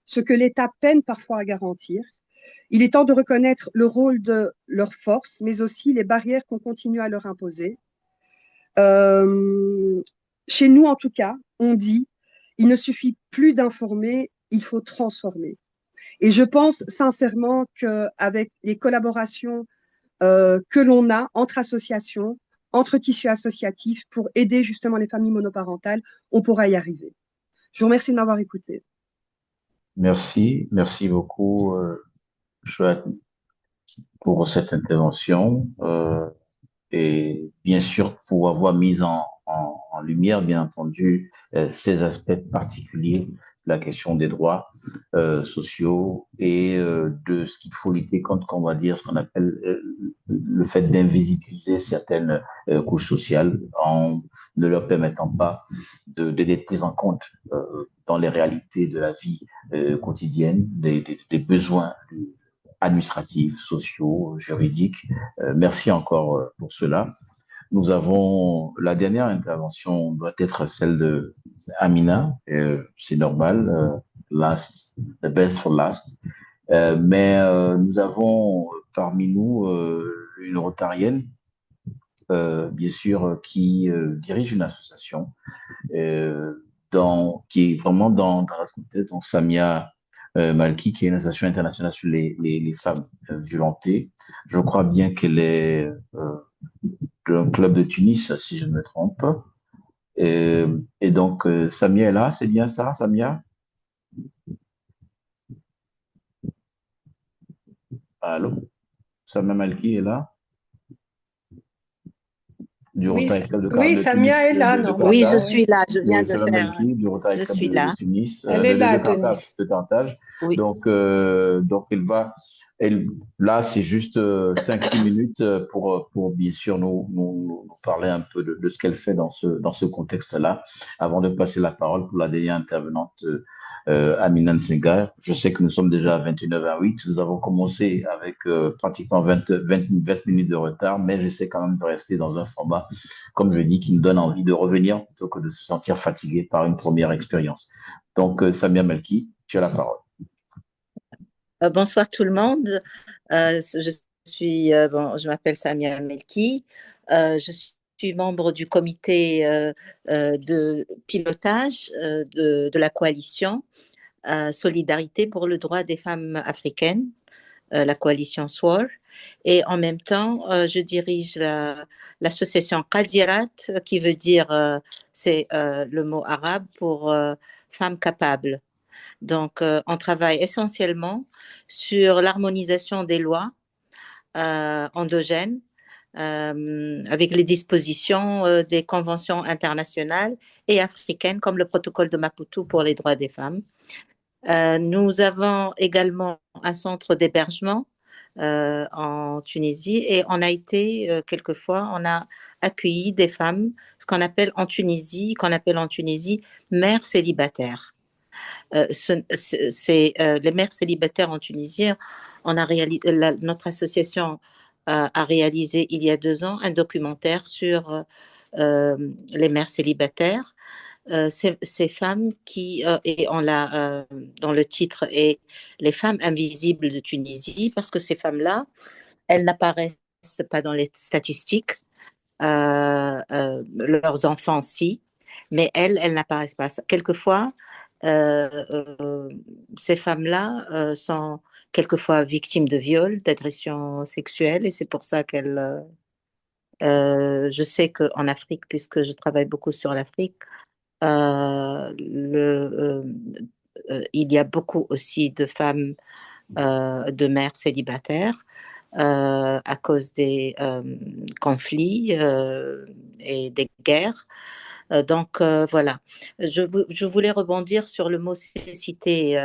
H: ce que l'État peine parfois à garantir. Il est temps de reconnaître le rôle de leurs forces, mais aussi les barrières qu'on continue à leur imposer. Chez nous, en tout cas, on dit, il ne suffit plus d'informer, il faut transformer. Et je pense sincèrement qu'avec les collaborations que l'on a entre associations, entre tissus associatifs, pour aider justement les familles monoparentales, on pourra y arriver. Je vous remercie de m'avoir écouté.
A: Merci beaucoup, Chouette, pour cette intervention et bien sûr pour avoir mis en lumière, bien entendu, ces aspects particuliers de la question des droits sociaux et de ce qu'il faut lutter contre, qu'on va dire, ce qu'on appelle le fait d'invisibiliser certaines couches sociales en ne leur permettant pas d'être prises en compte dans les réalités de la vie quotidienne, des besoins administratifs, sociaux, juridiques. Merci encore pour cela. Nous avons la dernière intervention doit être celle de Amina. C'est normal, last, the best for last. Mais nous avons parmi nous une Rotarienne, bien sûr, qui dirige une association qui est vraiment dans la communauté, dont Samia Malki, qui est une association internationale sur les femmes violentées. Je crois bien qu'elle est d'un club de Tunis, si je ne me trompe. Et donc, Samia est là, c'est bien ça, Samia? Allô? Samia Malki est là? Du Rotary Club
B: oui,
A: de Tunis.
B: Samia est là, normalement.
I: Oui, je suis là, je viens
A: Oui,
I: de
A: Samia
I: faire.
A: Malki, du Rotary
I: Je
A: Club
I: suis
A: de
I: là.
A: Tunis,
B: Elle est là, Denis.
A: de Carthage.
I: Oui.
A: Donc là, c'est juste 5-6 minutes pour bien sûr nous parler un peu de ce qu'elle fait dans ce contexte-là, avant de passer la parole pour la dernière intervenante, Amina Nsenga. Je sais que nous sommes déjà à 21h28. Nous avons commencé avec pratiquement 20 minutes de retard, mais j'essaie quand même de rester dans un format, comme je dis, qui nous donne envie de revenir plutôt que de se sentir fatigué par une première expérience. Donc, Samia Malki, tu as la parole.
I: Bonsoir tout le monde. Je m'appelle Samia Melki. Je suis membre du comité de pilotage de la coalition Solidarité pour le droit des femmes africaines, la coalition SWOR. Et en même temps, je dirige l'association Qadirat, qui veut dire, c'est le mot arabe pour femmes capables. Donc, on travaille essentiellement sur l'harmonisation des lois endogènes avec les dispositions des conventions internationales et africaines, comme le protocole de Maputo pour les droits des femmes. Nous avons également un centre d'hébergement en Tunisie et on a été quelquefois, on a accueilli des femmes, ce qu'on appelle en Tunisie mères célibataires. Les mères célibataires en Tunisie, notre association a réalisé il y a 2 ans un documentaire sur les mères célibataires. Ces femmes qui, et on l'a dans le titre, est les femmes invisibles de Tunisie, parce que ces femmes-là, elles n'apparaissent pas dans les statistiques, leurs enfants si, mais elles n'apparaissent pas. Quelquefois, ces femmes-là sont quelquefois victimes de viols, d'agressions sexuelles, et c'est pour ça qu'elles... je sais qu'en Afrique, puisque je travaille beaucoup sur l'Afrique, il y a beaucoup aussi de femmes, de mères célibataires à cause des conflits et des guerres. Voilà. Je voulais rebondir sur le mot cécité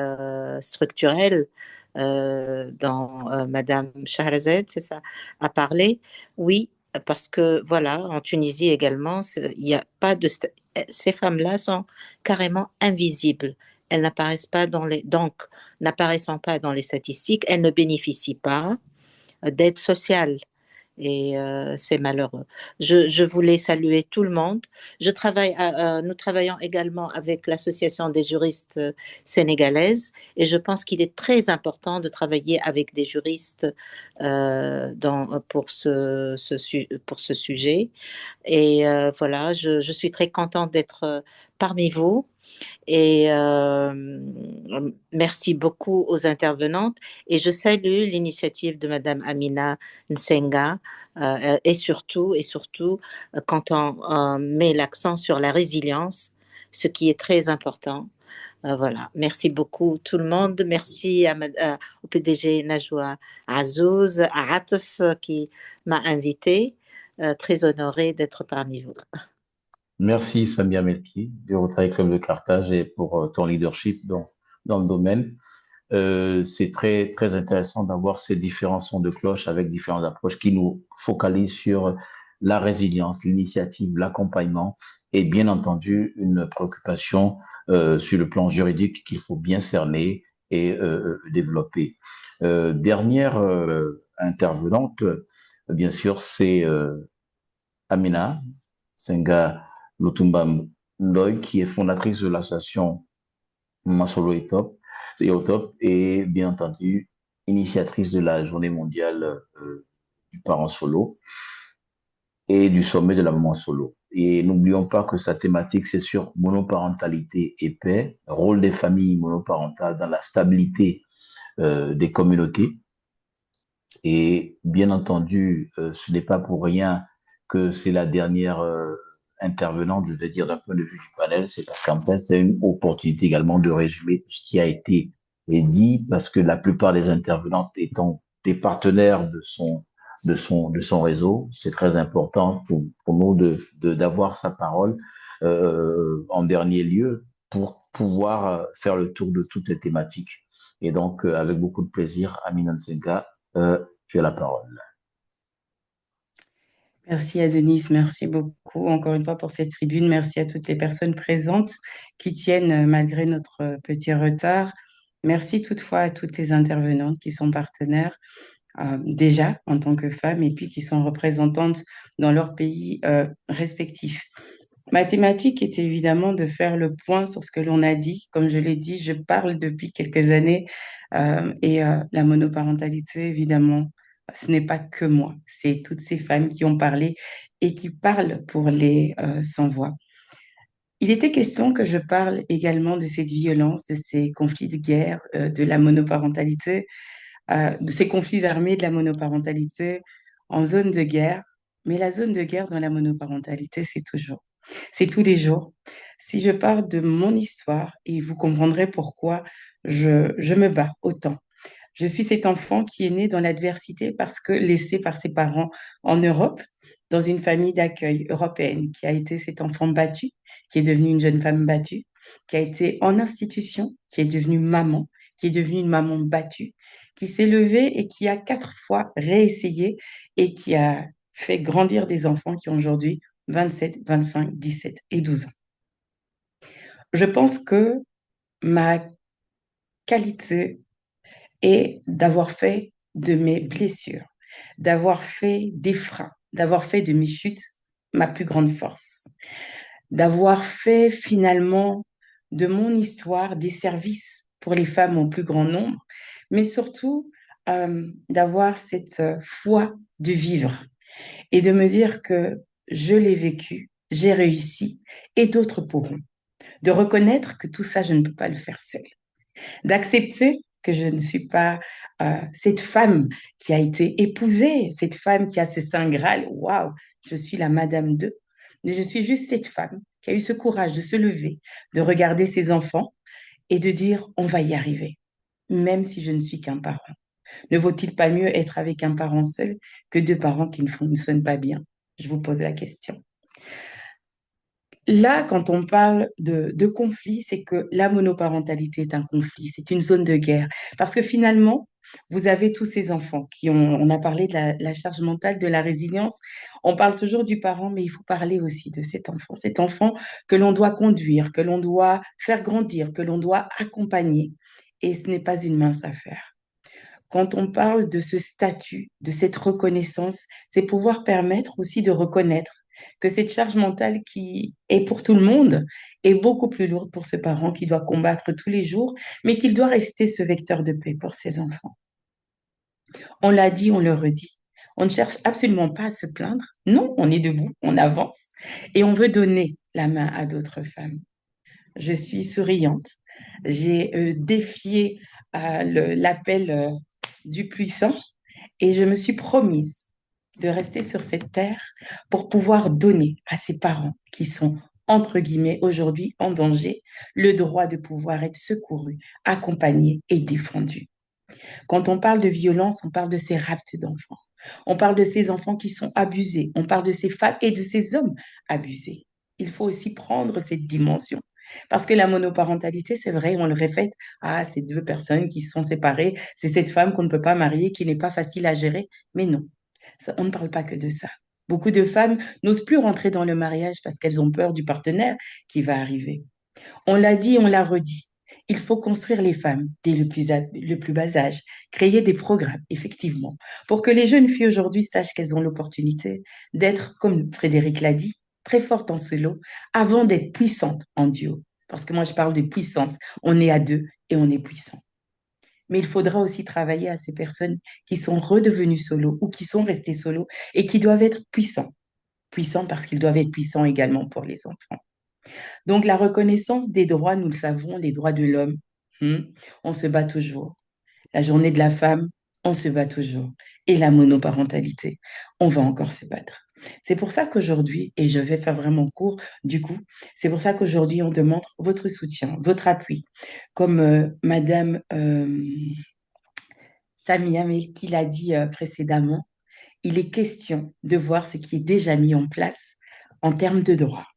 I: structurelle dont Madame Shahrazad, c'est ça, a parlé. Oui, parce que voilà, en Tunisie également, il n'y a pas de ces femmes-là sont carrément invisibles. Elles n'apparaissent pas donc n'apparaissant pas dans les statistiques, elles ne bénéficient pas d'aide sociale. Et c'est malheureux. Je voulais saluer tout le monde. Nous travaillons également avec l'Association des juristes sénégalaises et je pense qu'il est très important de travailler avec des juristes pour ce sujet. Et voilà, je suis très contente d'être parmi vous. Et merci beaucoup aux intervenantes. Et je salue l'initiative de Madame Amina Nsenga et surtout, quand on met l'accent sur la résilience, ce qui est très important. Voilà. Merci beaucoup tout le monde. Merci au PDG Najwa Azouz, à Atef qui m'a invité. Très honorée d'être parmi vous.
A: Merci Samia Melki du Rotary Club de Carthage et pour ton leadership dans le domaine. C'est très, très intéressant d'avoir ces différents sons de cloche avec différentes approches qui nous focalisent sur la résilience, l'initiative, l'accompagnement et bien entendu une préoccupation sur le plan juridique qu'il faut bien cerner et développer. Dernière intervenante, bien sûr, c'est Amina Senga Lutumba Ndoye, qui est fondatrice de l'association Masolo et au top, et bien entendu initiatrice de la journée mondiale du parent solo et du sommet de la maman solo. Et n'oublions pas que sa thématique, c'est sur monoparentalité et paix, rôle des familles monoparentales dans la stabilité des communautés. Et bien entendu, ce n'est pas pour rien que c'est la dernière intervenante, je vais dire, d'un point de vue du panel, c'est parce qu'en fait, c'est une opportunité également de résumer tout ce qui a été dit, parce que la plupart des intervenantes étant des partenaires de son réseau, c'est très important pour nous d'avoir sa parole en dernier lieu pour pouvoir faire le tour de toutes les thématiques. Et donc, avec beaucoup de plaisir, Amina Nsenga, tu as la parole.
D: Merci à Denise, merci beaucoup encore une fois pour cette tribune. Merci à toutes les personnes présentes qui tiennent malgré notre petit retard. Merci toutefois à toutes les intervenantes qui sont partenaires déjà en tant que femmes et puis qui sont représentantes dans leur pays respectifs. Ma thématique est évidemment de faire le point sur ce que l'on a dit. Comme je l'ai dit, je parle depuis quelques années et la monoparentalité, évidemment, ce n'est pas que moi, c'est toutes ces femmes qui ont parlé et qui parlent pour les sans-voix. Il était question que je parle également de cette violence, de ces conflits de guerre, de la monoparentalité, de ces conflits armés de la monoparentalité en zone de guerre. Mais la zone de guerre dans la monoparentalité, c'est tous les jours. Si je parle de mon histoire, et vous comprendrez pourquoi je me bats autant. Je suis cet enfant qui est né dans l'adversité parce que laissé par ses parents en Europe, dans une famille d'accueil européenne, qui a été cet enfant battu, qui est devenu une jeune femme battue, qui a été en institution, qui est devenue maman, qui est devenue une maman battue, qui s'est levée et qui a 4 fois réessayé et qui a fait grandir des enfants qui ont aujourd'hui 27, 25, 17 et 12 ans. Je pense que ma qualité est d'avoir fait de mes blessures, d'avoir fait des freins, d'avoir fait de mes chutes ma plus grande force, d'avoir fait finalement de mon histoire des services pour les femmes en plus grand nombre, mais surtout d'avoir cette foi de vivre et de me dire que je l'ai vécu, j'ai réussi et d'autres pourront. De reconnaître que tout ça, je ne peux pas le faire seule. D'accepter que je ne suis pas cette femme qui a été épousée, cette femme qui a ce Saint Graal, waouh, je suis la Madame 2. Mais je suis juste cette femme qui a eu ce courage de se lever, de regarder ses enfants et de dire on va y arriver, même si je ne suis qu'un parent. Ne vaut-il pas mieux être avec un parent seul que 2 parents qui ne fonctionnent pas bien? Je vous pose la question. Là, quand on parle de conflit, c'est que la monoparentalité est un conflit, c'est une zone de guerre. Parce que finalement, vous avez tous ces enfants on a parlé de la charge mentale, de la résilience. On parle toujours du parent, mais il faut parler aussi de cet enfant que l'on doit conduire, que l'on doit faire grandir, que l'on doit accompagner. Et ce n'est pas une mince affaire. Quand on parle de ce statut, de cette reconnaissance, c'est pouvoir permettre aussi de reconnaître que cette charge mentale qui est pour tout le monde est beaucoup plus lourde pour ce parent qui doit combattre tous les jours, mais qu'il doit rester ce vecteur de paix pour ses enfants. On l'a dit, on le redit. On ne cherche absolument pas à se plaindre. Non, on est debout, on avance et on veut donner la main à d'autres femmes. Je suis souriante. J'ai défié l'appel du puissant et je me suis promise de rester sur cette terre pour pouvoir donner à ces parents qui sont, entre guillemets, aujourd'hui en danger, le droit de pouvoir être secourus, accompagnés et défendus. Quand on parle de violence, on parle de ces rapts d'enfants. On parle de ces enfants qui sont abusés. On parle de ces femmes et de ces hommes abusés. Il faut aussi prendre cette dimension. Parce que la monoparentalité, c'est vrai, on le répète, ah, c'est deux personnes qui se sont séparées, c'est cette femme qu'on ne peut pas marier, qui n'est pas facile à gérer. Mais non, on ne parle pas que de ça. Beaucoup de femmes n'osent plus rentrer dans le mariage parce qu'elles ont peur du partenaire qui va arriver. On l'a dit, on l'a redit. Il faut construire les femmes dès le plus bas âge, créer des programmes, effectivement, pour que les jeunes filles aujourd'hui sachent qu'elles ont l'opportunité d'être, comme Frédéric l'a dit, très fortes en solo, avant d'être puissantes en duo. Parce que moi, je parle de puissance. On est à deux et on est puissant. Mais il faudra aussi travailler à ces personnes qui sont redevenues solo ou qui sont restées solo et qui doivent être puissants. Puissants parce qu'ils doivent être puissants également pour les enfants. Donc, la reconnaissance des droits, nous le savons, les droits de l'homme, on se bat toujours. La journée de la femme, on se bat toujours. Et la monoparentalité, on va encore se battre. C'est pour ça qu'aujourd'hui, et je vais faire vraiment court du coup, c'est pour ça qu'aujourd'hui, on demande votre soutien, votre appui. Comme Madame Samia qui l'a dit précédemment, il est question de voir ce qui est déjà mis en place en termes de droits,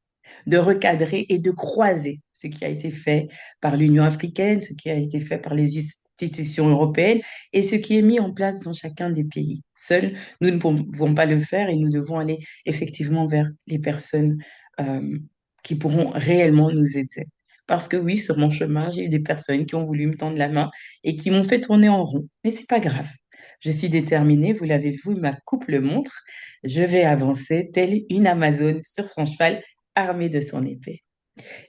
D: de recadrer et de croiser ce qui a été fait par l'Union africaine, ce qui a été fait par les institutions européennes et ce qui est mis en place dans chacun des pays. Seuls, nous ne pouvons pas le faire et nous devons aller effectivement vers les personnes qui pourront réellement nous aider. Parce que oui, sur mon chemin, j'ai eu des personnes qui ont voulu me tendre la main et qui m'ont fait tourner en rond. Mais c'est pas grave. Je suis déterminée, vous l'avez vu, ma coupe le montre. Je vais avancer telle une Amazone sur son cheval armée de son épée.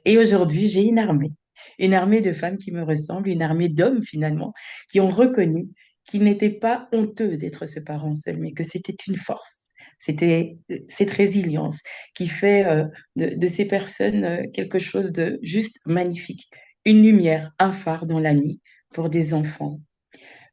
D: Et aujourd'hui, j'ai une armée de femmes qui me ressemblent, une armée d'hommes finalement, qui ont reconnu qu'ils n'étaient pas honteux d'être ce parent seul, mais que c'était une force. C'était cette résilience qui fait de ces personnes quelque chose de juste magnifique. Une lumière, un phare dans la nuit pour des enfants.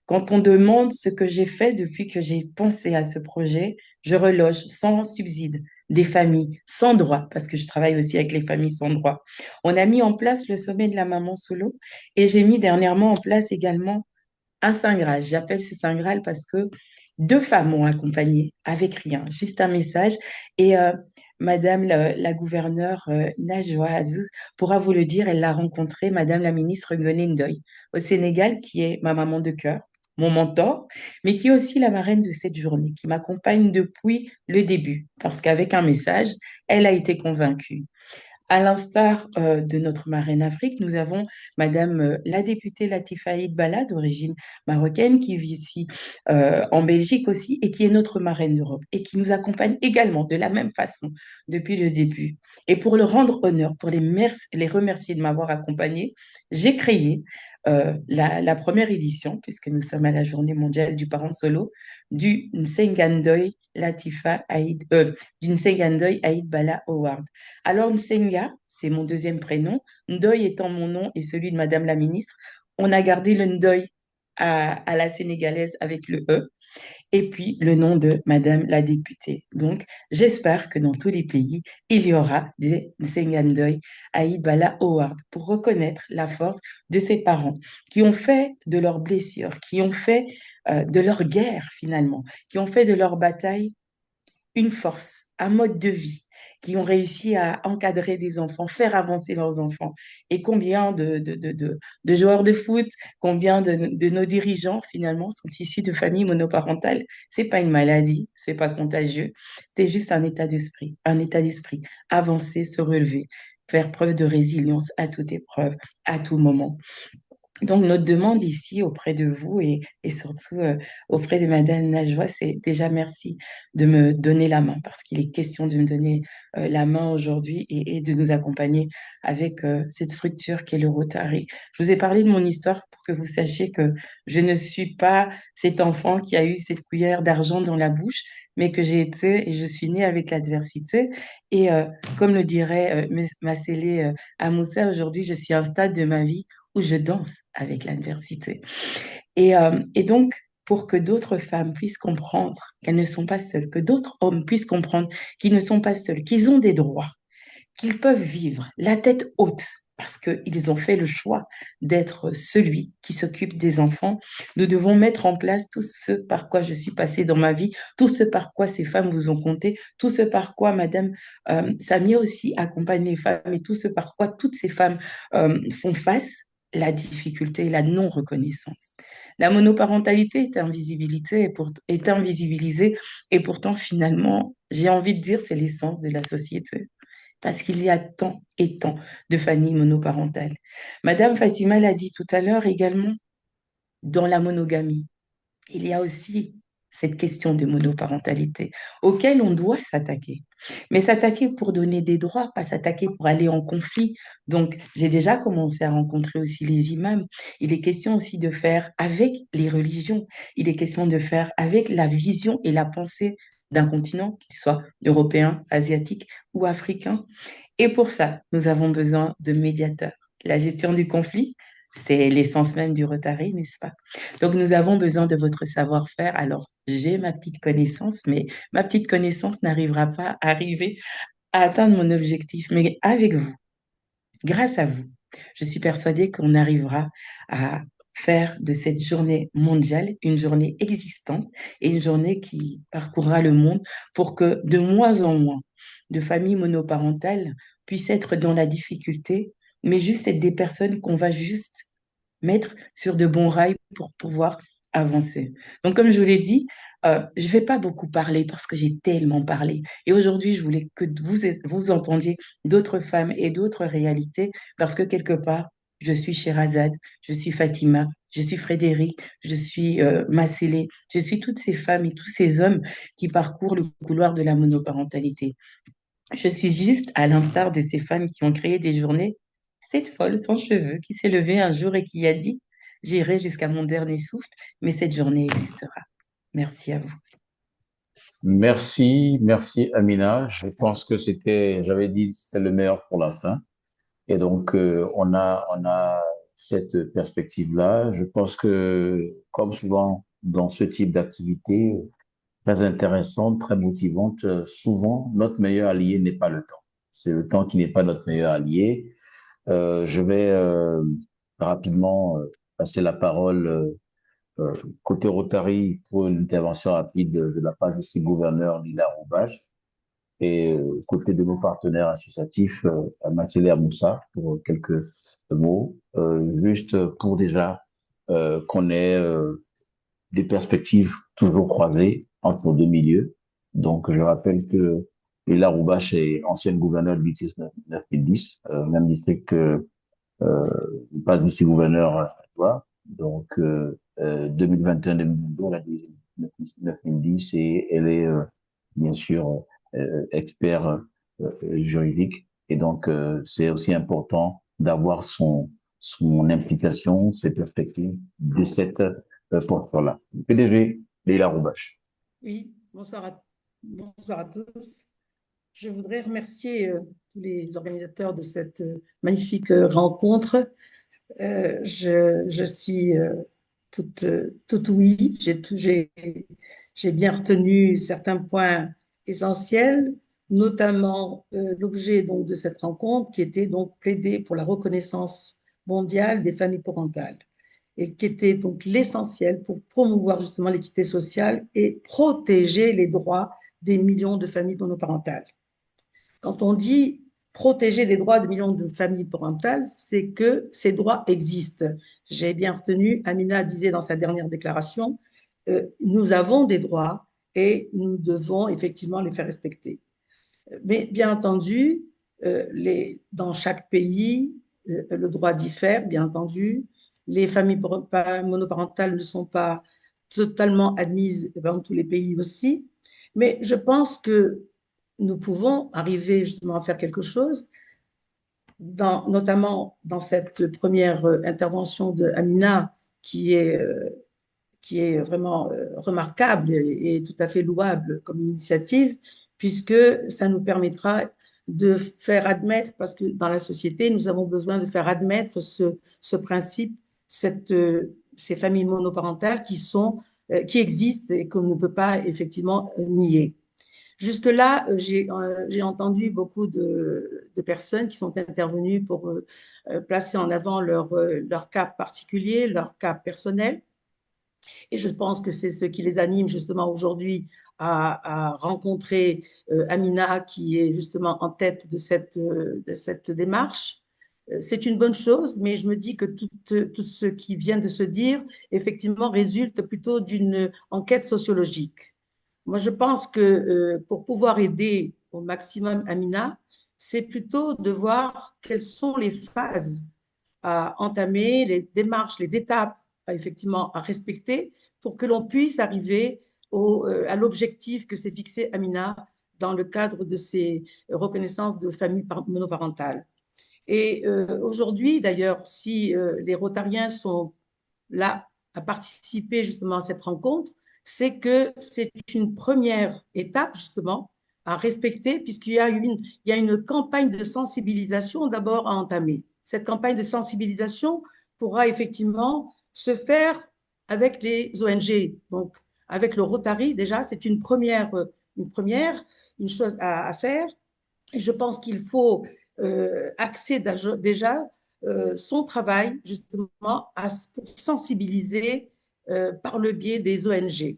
D: Quand on demande ce que j'ai fait depuis que j'ai pensé à ce projet, je reloge sans subside des familles sans droit, parce que je travaille aussi avec les familles sans droit. On a mis en place le sommet de la maman solo et j'ai mis dernièrement en place également un Saint Graal. J'appelle ce Saint Graal parce que deux femmes m'ont accompagnée avec rien, juste un message. Et Madame la gouverneure Najwa Azouz pourra vous le dire, elle l'a rencontrée, Madame la ministre Ngoné Ndoye, au Sénégal, qui est ma maman de cœur, mon mentor, mais qui est aussi la marraine de cette journée, qui m'accompagne depuis le début, parce qu'avec un message, elle a été convaincue. À l'instar de notre marraine Afrique, nous avons Madame la députée Latifa Aïd Bala, d'origine marocaine, qui vit ici en Belgique aussi, et qui est notre marraine d'Europe, et qui nous accompagne également de la même façon depuis le début. Et pour le rendre honneur, pour les remercier de m'avoir accompagnée, j'ai créé la première édition, puisque nous sommes à la Journée mondiale du parent solo, du Nsengandoy Latifa Aïd, du Nsengandoy Aïd Bala Award. Alors, Nsenga, c'est mon deuxième prénom. Ndoye étant mon nom et celui de Madame la ministre, on a gardé le Ndoye à la sénégalaise avec le E et puis le nom de Madame la députée. Donc, j'espère que dans tous les pays, il y aura des Nsengandoy Aïd Bala Award pour reconnaître la force de ces parents qui ont fait de leurs blessures, qui ont fait de leur guerre finalement, qui ont fait de leur bataille une force, un mode de vie qui ont réussi à encadrer des enfants, faire avancer leurs enfants. Et combien de joueurs de foot, combien de nos dirigeants, finalement, sont issus de familles monoparentales. C'est pas une maladie, c'est pas contagieux, c'est juste un état d'esprit, avancer, se relever, faire preuve de résilience à toute épreuve, à tout moment. Donc, notre demande ici auprès de vous et surtout auprès de Madame Najwa, c'est déjà merci de me donner la main parce qu'il est question de me donner la main aujourd'hui et de nous accompagner avec cette structure qu'est le Rotary. Je vous ai parlé de mon histoire pour que vous sachiez que je ne suis pas cet enfant qui a eu cette cuillère d'argent dans la bouche, mais que j'ai été et je suis née avec l'adversité. Et comme le dirait Massélé Amoussa, aujourd'hui, je suis à un stade de ma vie où je danse avec l'adversité. Et donc, pour que d'autres femmes puissent comprendre qu'elles ne sont pas seules, que d'autres hommes puissent comprendre qu'ils ne sont pas seuls, qu'ils ont des droits, qu'ils peuvent vivre la tête haute parce qu'ils ont fait le choix d'être celui qui s'occupe des enfants. Nous devons mettre en place tout ce par quoi je suis passée dans ma vie, tout ce par quoi ces femmes vous ont compté, tout ce par quoi Madame Samia aussi accompagne les femmes et tout ce par quoi toutes ces femmes font face la difficulté et la non-reconnaissance. La monoparentalité est invisibilisée et pourtant, finalement, j'ai envie de dire, c'est l'essence de la société. Parce qu'il y a tant et tant de familles monoparentales. Madame Fatima l'a dit tout à l'heure également, dans la monogamie, il y a aussi cette question de monoparentalité auquel on doit s'attaquer. Mais s'attaquer pour donner des droits, pas s'attaquer pour aller en conflit. Donc, j'ai déjà commencé à rencontrer aussi les imams. Il est question aussi de faire avec les religions. Il est question de faire avec la vision et la pensée d'un continent, qu'il soit européen, asiatique ou africain. Et pour ça, nous avons besoin de médiateurs. La gestion du conflit, c'est l'essence même du Rotary, n'est-ce pas? Donc, nous avons besoin de votre savoir-faire. Alors, j'ai ma petite connaissance, mais ma petite connaissance n'arrivera pas à arriver à atteindre mon objectif. Mais avec vous, grâce à vous, je suis persuadée qu'on arrivera à faire de cette journée mondiale une journée existante et une journée qui parcourra le monde pour que de moins en moins de familles monoparentales puissent être dans la difficulté, mais juste être des personnes qu'on va juste mettre sur de bons rails pour pouvoir avancer. Donc, comme je vous l'ai dit, je ne vais pas beaucoup parler parce que j'ai tellement parlé. Et aujourd'hui, je voulais que vous entendiez d'autres femmes et d'autres réalités parce que quelque part, je suis Sherazade, je suis Fatima, je suis Frédéric, je suis Massélé, je suis toutes ces femmes et tous ces hommes qui parcourent le couloir de la monoparentalité. Je suis juste à l'instar de ces femmes qui ont créé des journées, cette folle sans cheveux qui s'est levée un jour et qui a dit, j'irai jusqu'à mon dernier souffle, mais cette journée existera. Merci à vous.
A: Merci, merci Amina. Je pense que j'avais dit, c'était le meilleur pour la fin. Et donc, on a cette perspective-là. Je pense que, comme souvent dans ce type d'activité, très intéressante, très motivante, souvent, notre meilleur allié n'est pas le temps. C'est le temps qui n'est pas notre meilleur allié. Je vais rapidement passer la parole côté Rotary pour une intervention rapide de la part ici gouverneur Lila Roubache et côté de nos partenaires associatifs, Mathilde Moussa pour quelques mots, juste pour déjà qu'on ait des perspectives toujours croisées entre nos deux milieux. Donc, je rappelle que Lila Roubache est ancienne gouverneure de l'ITIS 9010, même district que passe d'ici gouverneur à toi. Donc, 2021-2022, la division 9010 et elle est bien sûr expert juridique. Et donc, c'est aussi important d'avoir son implication, ses perspectives de cette posture-là. PDG, Leila Roubache.
J: Oui, bonsoir à tous. Je voudrais remercier tous les organisateurs de cette magnifique rencontre. Je suis toute oui. J'ai bien retenu certains points essentiels, notamment l'objet donc de cette rencontre qui était donc plaider pour la reconnaissance mondiale des familles parentales et qui était donc l'essentiel pour promouvoir justement l'équité sociale et protéger les droits des millions de familles monoparentales. quand on dit protéger des droits de millions de familles parentales, c'est que ces droits existent. J'ai bien retenu, Amina disait dans sa dernière déclaration, nous avons des droits et nous devons effectivement les faire respecter. Mais bien entendu, dans chaque pays, le droit diffère, bien entendu. Les familles monoparentales ne sont pas totalement admises dans tous les pays aussi. Mais je pense que nous pouvons arriver justement à faire quelque chose, notamment dans cette première intervention de Amina, qui est vraiment remarquable et tout à fait louable comme initiative, puisque ça nous permettra de faire admettre, parce que dans la société, nous avons besoin de faire admettre ce principe, ces familles monoparentales qui existent et qu'on ne peut pas effectivement nier. Jusque-là, j'ai entendu beaucoup de personnes qui sont intervenues pour placer en avant leur cas particulier, leur cas personnel. Et je pense que c'est ce qui les anime justement aujourd'hui à rencontrer Amina, qui est justement en tête de cette démarche. C'est une bonne chose, mais je me dis que tout ce qui vient de se dire, effectivement, résulte plutôt d'une enquête sociologique. Moi, je pense que pour pouvoir aider au maximum Amina, c'est plutôt de voir quelles sont les phases à entamer, les démarches, les étapes effectivement à respecter pour que l'on puisse arriver à l'objectif que s'est fixé Amina dans le cadre de ces reconnaissances de famille monoparentale. Et aujourd'hui, d'ailleurs, si les Rotariens sont là à participer justement à cette rencontre, c'est que c'est une première étape justement à respecter, puisqu'il y a une campagne de sensibilisation d'abord à entamer. Cette campagne de sensibilisation pourra effectivement se faire avec les ONG. Donc, avec le Rotary, déjà, c'est une chose à faire. Et je pense qu'il faut axer déjà son travail, justement, pour sensibiliser par le biais des ONG.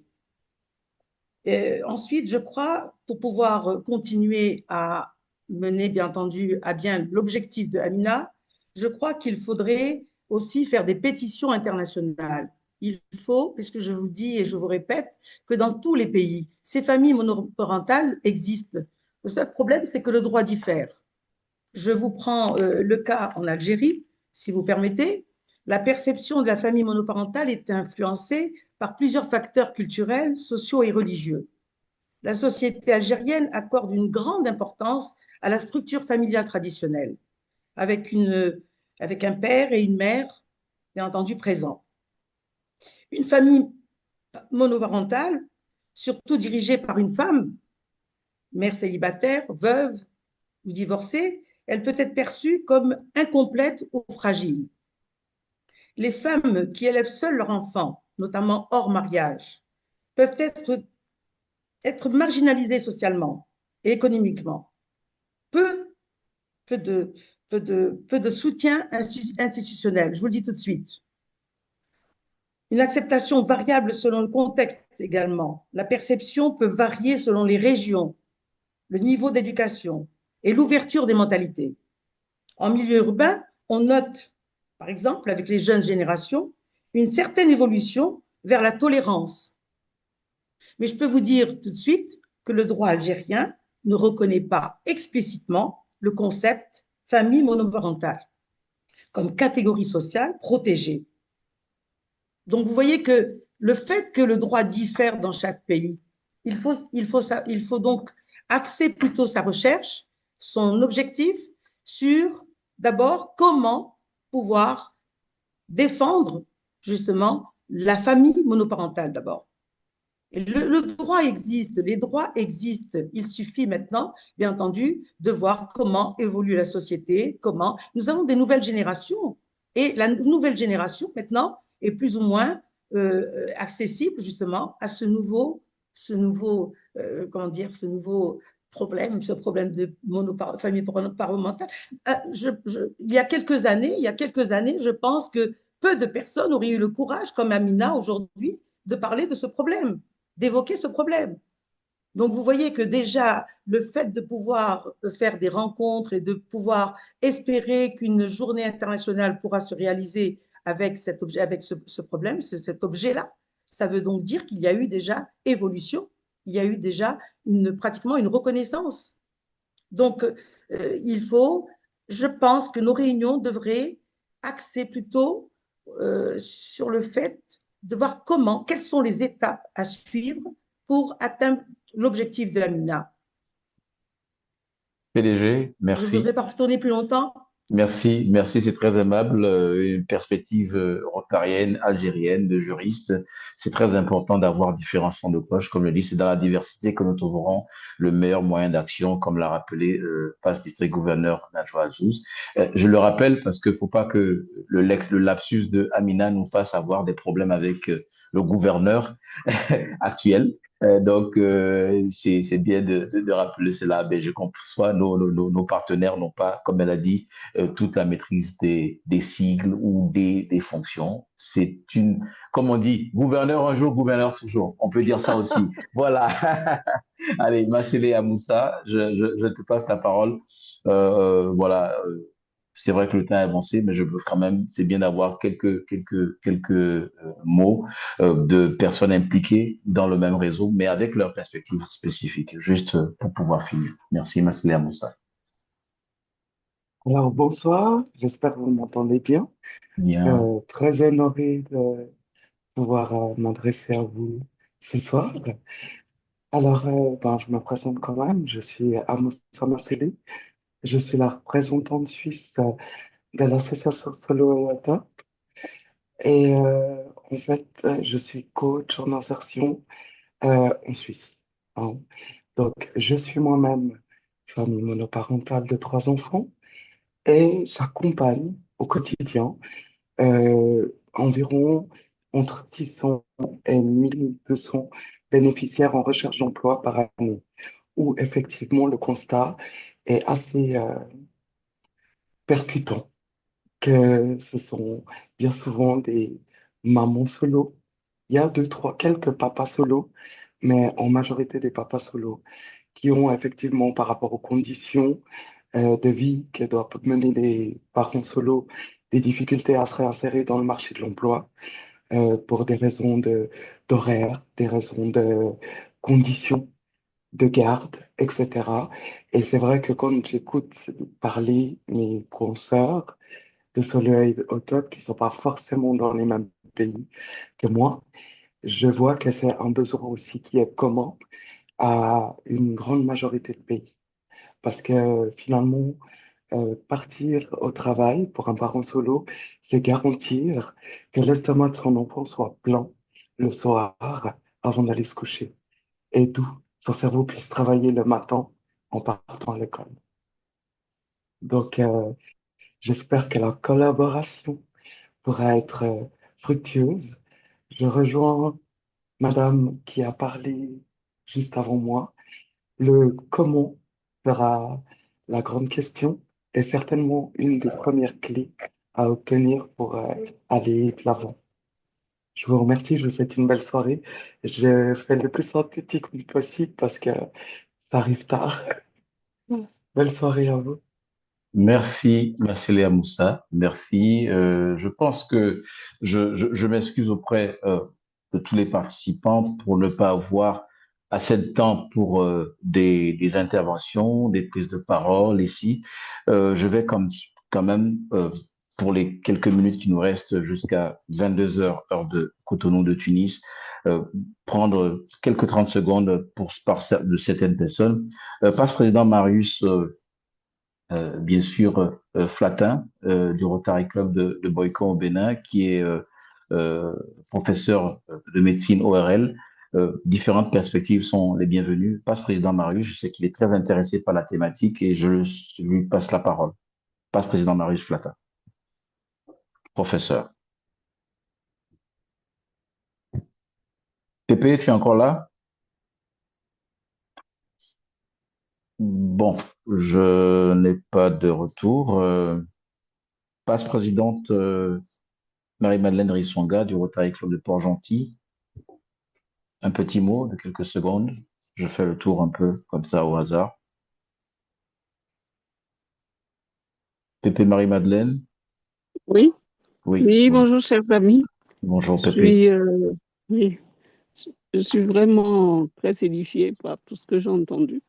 J: Ensuite, je crois, pour pouvoir continuer à mener, bien entendu, à bien l'objectif de Amina, je crois qu'il faudrait aussi faire des pétitions internationales. Il faut, puisque je vous dis et je vous répète, que dans tous les pays, ces familles monoparentales existent. Le seul problème, c'est que le droit diffère. Je vous prends le cas en Algérie, si vous permettez. La perception de la famille monoparentale est influencée par plusieurs facteurs culturels, sociaux et religieux. La société algérienne accorde une grande importance à la structure familiale traditionnelle, avec un père et une mère, bien entendu, présents. Une famille monoparentale, surtout dirigée par une femme, mère célibataire, veuve ou divorcée, elle peut être perçue comme incomplète ou fragile. Les femmes qui élèvent seules leurs enfants, notamment hors mariage, peuvent être marginalisées socialement et économiquement. Peu de soutien institutionnel, je vous le dis tout de suite. Une acceptation variable selon le contexte également. La perception peut varier selon les régions, le niveau d'éducation et l'ouverture des mentalités. En milieu urbain, on note, par exemple, avec les jeunes générations, une certaine évolution vers la tolérance. Mais je peux vous dire tout de suite que le droit algérien ne reconnaît pas explicitement le concept famille monoparentale comme catégorie sociale protégée. Donc, vous voyez que le fait que le droit diffère dans chaque pays, il faut donc axer plutôt sa recherche, son objectif sur, d'abord, comment pouvoir défendre justement la famille monoparentale d'abord. Le droit existe, les droits existent. Il suffit maintenant, bien entendu, de voir comment évolue la société, comment nous avons des nouvelles générations. Et la nouvelle génération, maintenant, est plus ou moins accessible justement à ce nouveau problème, ce problème de famille monoparentale. Il y a quelques années, je pense que peu de personnes auraient eu le courage, comme Amina aujourd'hui, de parler de ce problème, d'évoquer ce problème. Donc, vous voyez que déjà, le fait de pouvoir faire des rencontres et de pouvoir espérer qu'une journée internationale pourra se réaliser avec cet objet, avec ce problème, cet objet-là, ça veut donc dire qu'il y a eu déjà évolution, il y a eu déjà pratiquement une reconnaissance. Donc, il faut, je pense que nos réunions devraient axer plutôt sur le fait de voir quelles sont les étapes à suivre pour atteindre l'objectif de Amina.
A: PDG,
J: Je ne voudrais
A: merci.
J: pas retourner plus longtemps.
A: Merci, merci, c'est très aimable. Une perspective rotarienne, algérienne, de juriste. C'est très important d'avoir différents sons de cloche. Comme je dis, c'est dans la diversité que nous trouverons le meilleur moyen d'action, comme l'a rappelé Passe District Gouverneur Najwa Azouz. Je le rappelle parce qu'il ne faut pas que le lapsus de Amina nous fasse avoir des problèmes avec le gouverneur actuel. C'est bien de rappeler cela. Mais je conçois nos partenaires n'ont pas, comme elle a dit, toute la maîtrise des sigles ou des fonctions. C'est comme on dit, gouverneur un jour, gouverneur toujours. On peut dire ça aussi. Voilà. Allez, Machelé Amoussa, je te passe la parole. Voilà. C'est vrai que le temps est avancé, mais je veux quand même, c'est bien d'avoir quelques mots de personnes impliquées dans le même réseau, mais avec leurs perspectives spécifiques, juste pour pouvoir finir. Merci, Machelé Amoussa.
G: Alors, bonsoir, j'espère que vous m'entendez bien.
A: Bien.
G: Très honoré de pouvoir m'adresser à vous ce soir. Alors, je me présente quand même, je suis Amoussa Masseli, je suis la représentante suisse de l'association Solo EATA et en fait, je suis coach en insertion en Suisse, hein. Donc, je suis moi-même famille monoparentale de 3 enfants et j'accompagne au quotidien environ entre 600 et 1200 bénéficiaires en recherche d'emploi par année, où effectivement le constat est assez percutant, que ce sont bien souvent des mamans solo. Il y a quelques papas solo, mais en majorité des papas solo qui ont effectivement, par rapport aux conditions de vie que doivent mener les parents solo, des difficultés à se réinsérer dans le marché de l'emploi pour des raisons d'horaire, des raisons de conditions de garde, etc. Et c'est vrai que quand j'écoute parler mes consoeurs de Soleil au top, qui ne sont pas forcément dans les mêmes pays que moi, je vois que c'est un besoin aussi qui est commun à une grande majorité de pays. Parce que finalement, partir au travail pour un parent solo, c'est garantir que l'estomac de son enfant soit plein le soir avant d'aller se coucher et d'où son cerveau puisse travailler le matin en partant à l'école. Donc, j'espère que la collaboration pourra être fructueuse. Je rejoins Madame qui a parlé juste avant moi. Le comment sera la grande question et certainement une des premières clés à obtenir pour aller de l'avant. Je vous remercie, je vous souhaite une belle soirée. Je fais le plus synthétique possible parce que ça arrive tard. Belle soirée à vous.
A: Merci, merci Léa Moussa, merci. Je pense que je m'excuse auprès de tous les participants pour ne pas avoir assez de temps pour des interventions, des prises de parole ici. Je vais quand même, pour les quelques minutes qui nous restent jusqu'à 22 heures, heure de Cotonou de Tunis, euh, prendre quelques 30 secondes de certaines personnes. Passe-président Marius, bien sûr Flatin du Rotary Club de Boycon au Bénin, qui est professeur de médecine ORL. Différentes perspectives sont les bienvenues. Passe-président Marius, je sais qu'il est très intéressé par la thématique et je lui passe la parole. Passe-président Marius Flatin, professeur. Pépé, tu es encore là? Bon, je n'ai pas de retour. Passe-présidente Marie-Madeleine Rissonga du Rotary Club de Port-Gentil. Un petit mot de quelques secondes. Je fais le tour un peu comme ça au hasard. Pépé Marie-Madeleine?
K: Oui,
A: Oui.
K: oui, bonjour, chers amis.
A: Bonjour,
K: Je
A: Pépé.
K: suis, oui, je suis vraiment très édifiée par tout ce que j'ai entendu.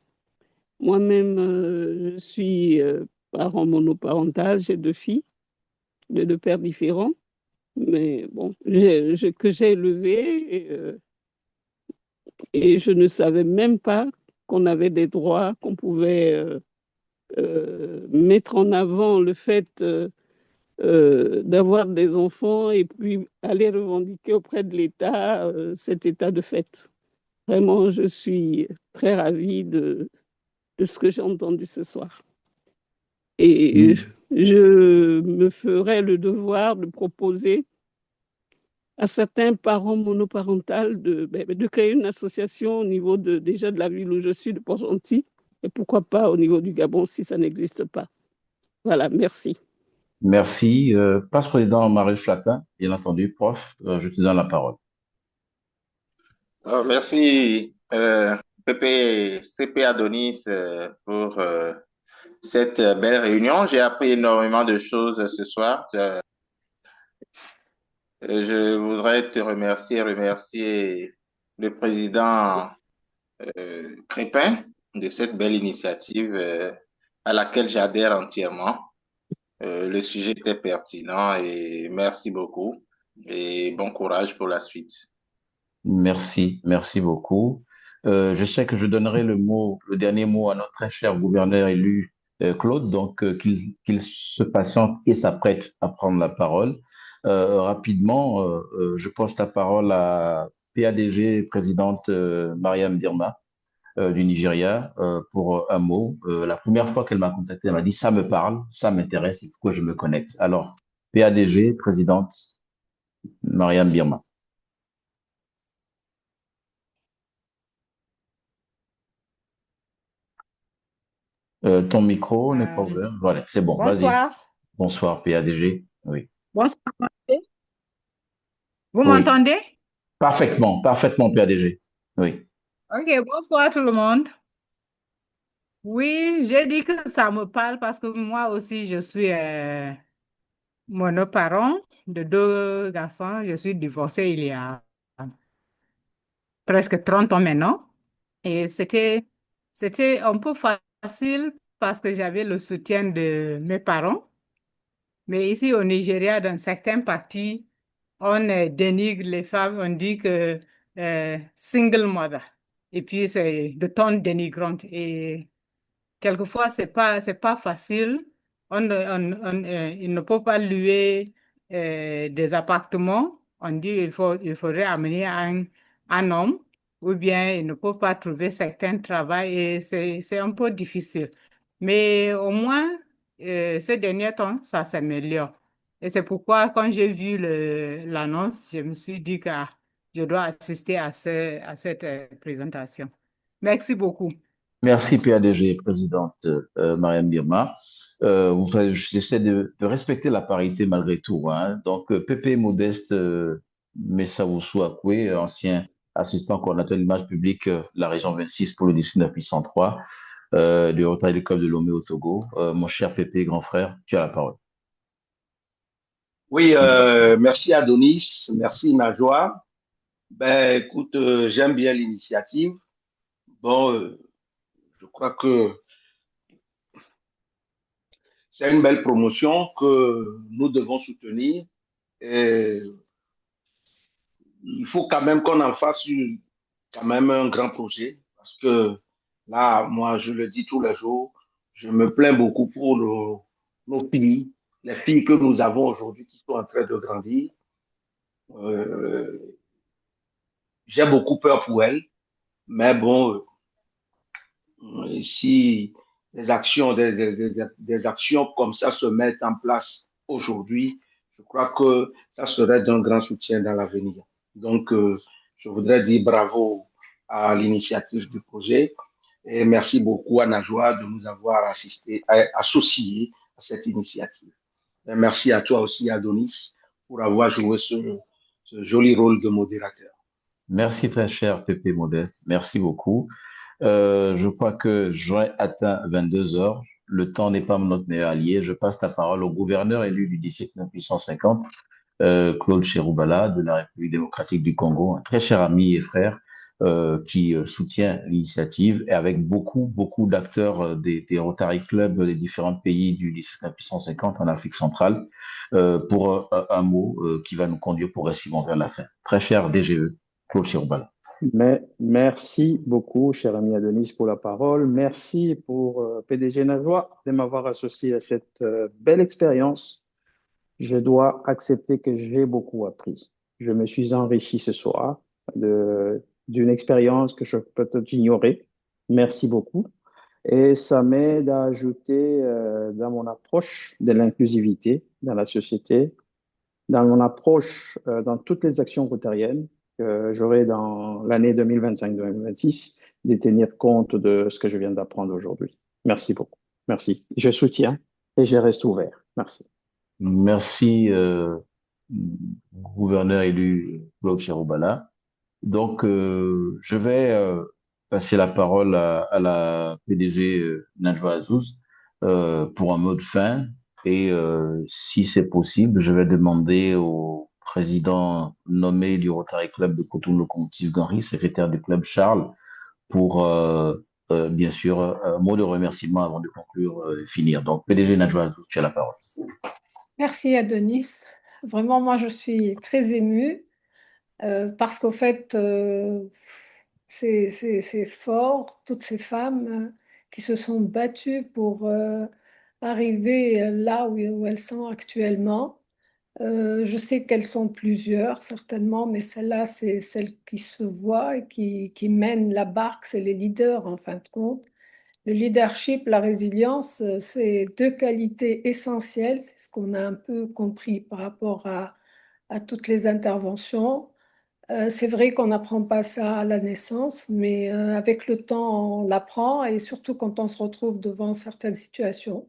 K: Moi-même, je suis parent monoparental, j'ai 2 filles de 2 pères différents, mais bon, que j'ai élevées et je ne savais même pas qu'on avait des droits, qu'on pouvait mettre en avant le fait d'avoir des enfants et puis aller revendiquer auprès de l'État cet état de fait. Vraiment, je suis très ravie de ce que j'ai entendu ce soir. Et je me ferai le devoir de proposer à certains parents monoparentaux de créer une association au niveau déjà de la ville où je suis, de Port-Gentil, et pourquoi pas au niveau du Gabon si ça n'existe pas. Voilà, merci.
A: Merci. Passe-président Marie Flatin, bien entendu, prof, je te donne la parole.
L: Merci, CP Adonis, pour cette belle réunion. J'ai appris énormément de choses ce soir. Je voudrais te remercier le président Crépin de cette belle initiative à laquelle j'adhère entièrement. Le sujet était pertinent et merci beaucoup et bon courage pour la suite.
A: Merci, merci beaucoup. Je sais que je donnerai le dernier mot à notre très cher gouverneur élu, Claude, donc qu'il se patiente et s'apprête à prendre la parole. Rapidement, je passe la parole à PADG, présidente Mariam Birma du Nigeria, pour un mot. La première fois qu'elle m'a contacté, elle m'a dit, ça me parle, ça m'intéresse, il faut que je me connecte. Alors, PADG, présidente Mariam Birma. Ton micro n'est pas ouvert. Voilà, c'est bon, vas-y.
M: Bonsoir.
A: Bonsoir, PADG. Oui.
M: Bonsoir. Vous
A: Oui.
M: m'entendez?
A: Parfaitement, parfaitement, PADG. Oui.
M: Ok, bonsoir tout le monde. Oui, j'ai dit que ça me parle parce que moi aussi, je suis monoparent de 2 garçons. Je suis divorcée il y a presque 30 ans maintenant. Et c'était un peu facile parce que j'avais le soutien de mes parents. Mais ici au Nigeria, dans certains partis, on dénigre les femmes, on dit que single mother. Et puis c'est de ton dénigrante. Et quelquefois, c'est pas facile. Il ne peut pas louer des appartements. On dit il faudrait amener un homme, ou bien il ne peut pas trouver certains travaux et c'est un peu difficile. Mais au moins, ces derniers temps, ça s'améliore. Et c'est pourquoi, quand j'ai vu l'annonce, je me suis dit que je dois assister à cette présentation. Merci beaucoup.
A: Merci, PADG, présidente Mariam Birma. J'essaie de respecter la parité malgré tout, hein. Donc, Pépé Modeste Messawusu Akwe, ancien assistant coordinateur de l'image publique, la région 26 pour le 19 803 du Rotary du Club de Lomé au Togo. Mon cher Pépé, grand frère, tu as la parole.
N: Oui, merci Adonis, merci Najwa. Ben, écoute, j'aime bien l'initiative. Bon, je crois que c'est une belle promotion que nous devons soutenir. Et il faut quand même qu'on en fasse quand même un grand projet parce que là, moi, je le dis tous les jours, je me plains beaucoup pour nos filles, les filles que nous avons aujourd'hui qui sont en train de grandir. J'ai beaucoup peur pour elles, mais bon, si des actions comme ça se mettent en place aujourd'hui, je crois que ça serait d'un grand soutien dans l'avenir. Donc, je voudrais dire bravo à l'initiative du projet et merci beaucoup à Najwa de nous avoir associés à cette initiative. Et merci à toi aussi, Adonis, pour avoir joué ce joli rôle de modérateur.
A: Merci très cher Pépé Modeste, merci beaucoup. Je crois que j'aurai atteint 22 heures. Le temps n'est pas notre meilleur allié. Je passe la parole au gouverneur élu du district 850, Claude Cheroubala, de la République démocratique du Congo, un très cher ami et frère qui soutient l'initiative et avec beaucoup d'acteurs des Rotary Clubs des différents pays du district 850 en Afrique centrale pour un mot qui va nous conduire progressivement vers la fin. Très cher DGE, Claude Cheroubala.
O: Mais merci beaucoup, cher ami Adonis, pour la parole. Merci pour PDG Najwa de m'avoir associé à cette belle expérience. Je dois accepter que j'ai beaucoup appris. Je me suis enrichi ce soir d'une expérience que je peux peut-être ignorer. Merci beaucoup. Et ça m'aide à ajouter dans mon approche de l'inclusivité dans la société, dans mon approche dans toutes les actions rotariennes que j'aurai dans l'année 2025-2026, de tenir compte de ce que je viens d'apprendre aujourd'hui. Merci beaucoup. Merci. Je soutiens et je reste ouvert. Merci.
A: Merci, gouverneur élu Claude Cheroubala. Donc, je vais passer la parole à la PDG Najwa Azouz pour un mot de fin. Et si c'est possible, je vais demander au président nommé du Rotary Club de Cotonou Locomotive Ganry, secrétaire du club Charles, pour bien sûr un mot de remerciement avant de conclure et finir. Donc, PDG Najwa Azouz, tu as la parole.
B: Merci Adonis. Vraiment, moi, je suis très émue parce qu'au fait, c'est fort, toutes ces femmes qui se sont battues pour arriver là où elles sont actuellement. Je sais qu'elles sont plusieurs, certainement, mais celle-là, c'est celle qui se voit et qui mène la barque, c'est les leaders en fin de compte. Le leadership, la résilience, c'est deux qualités essentielles. C'est ce qu'on a un peu compris par rapport à toutes les interventions. C'est vrai qu'on n'apprend pas ça à la naissance, mais avec le temps, on l'apprend et surtout quand on se retrouve devant certaines situations.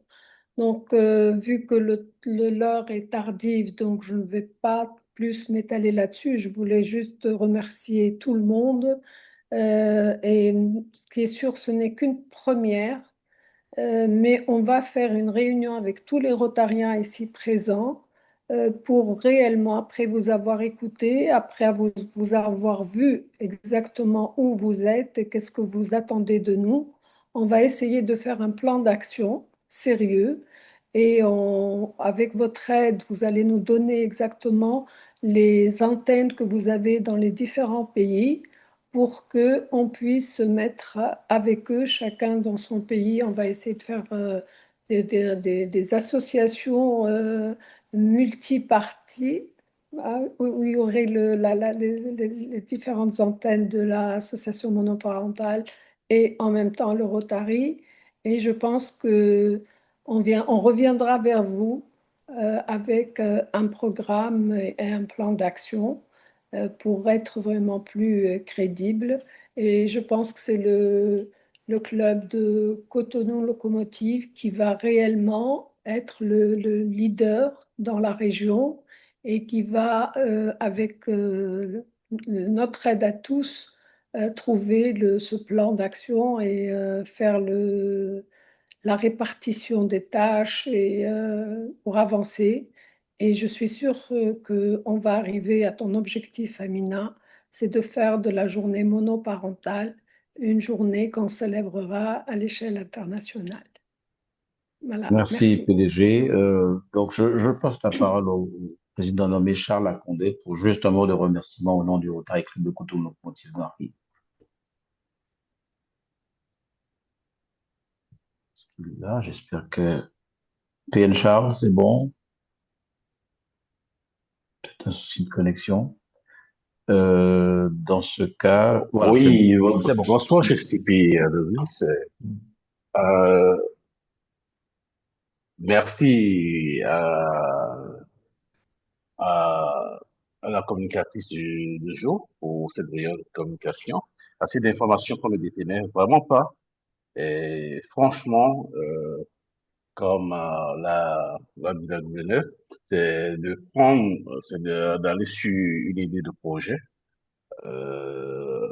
B: Donc, vu que l'heure est tardive, donc je ne vais pas plus m'étaler là-dessus. Je voulais juste remercier tout le monde. Et ce qui est sûr, ce n'est qu'une première. Mais on va faire une réunion avec tous les Rotariens ici présents pour réellement, après vous avoir écouté, après vous avoir vu exactement où vous êtes et qu'est-ce que vous attendez de nous, on va essayer de faire un plan d'action sérieux et avec votre aide, vous allez nous donner exactement les antennes que vous avez dans les différents pays pour qu'on puisse se mettre avec eux, chacun dans son pays. On va essayer de faire des associations multiparties où il y aurait les différentes antennes de l'association monoparentale et en même temps le Rotary. Et je pense que on reviendra vers vous avec un programme et un plan d'action pour être vraiment plus crédible. Et je pense que c'est le club de Cotonou Locomotive qui va réellement être le leader dans la région et qui va, avec notre aide à tous, trouver ce plan d'action et faire la répartition des tâches et, pour avancer. Et je suis sûre qu'on va arriver à ton objectif, Amina, c'est de faire de la journée monoparentale une journée qu'on célébrera à l'échelle internationale. Voilà,
A: Merci,
B: merci.
A: PDG. Donc, je passe la parole au président nommé Charles Akondé pour juste un mot de remerciement au nom du Rotary Club de Cotonou Locomotive Ganry. Là, j'espère que PN Charles, c'est bon. Peut-être un souci de connexion. Dans ce cas, voilà,
P: Oui,
A: c'est bon.
P: bonsoir, chef CP Adonis. Euh, merci à, à la communicatrice du jour pour cette réunion de communication. Assez d'informations qu'on ne détenait vraiment pas. Et franchement, comme l'a dit la gouverneure, c'est d'aller sur une idée de projet. Euh,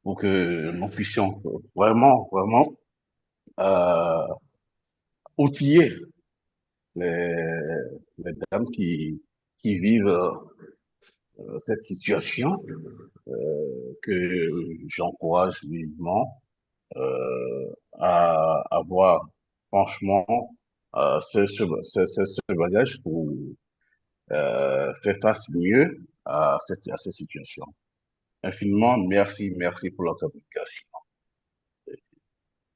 P: pour que nous puissions vraiment, vraiment outiller les, les dames qui vivent cette situation que j'encourage vivement à avoir franchement ce bagage pour faire face mieux à cette situation. Infiniment, merci pour la communication.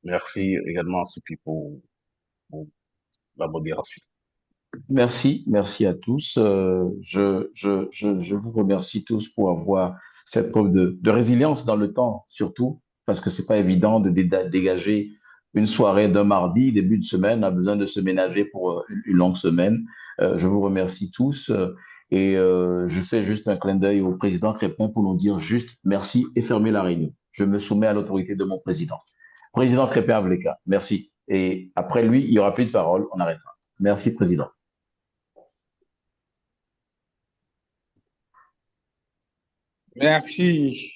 P: Merci également, Sophie, pour la modération.
A: Merci à tous. Je vous remercie tous pour avoir cette preuve de résilience dans le temps, surtout parce que c'est pas évident de dégager une soirée d'un mardi, début de semaine, a besoin de se ménager pour une longue semaine. Je vous remercie tous et je fais juste un clin d'œil au président Crépin pour nous dire juste merci et fermer la réunion. Je me soumets à l'autorité de mon président. Président Crépin Avleka, merci. Et après lui, il y aura plus de parole, on arrêtera. Merci, président.
Q: Merci.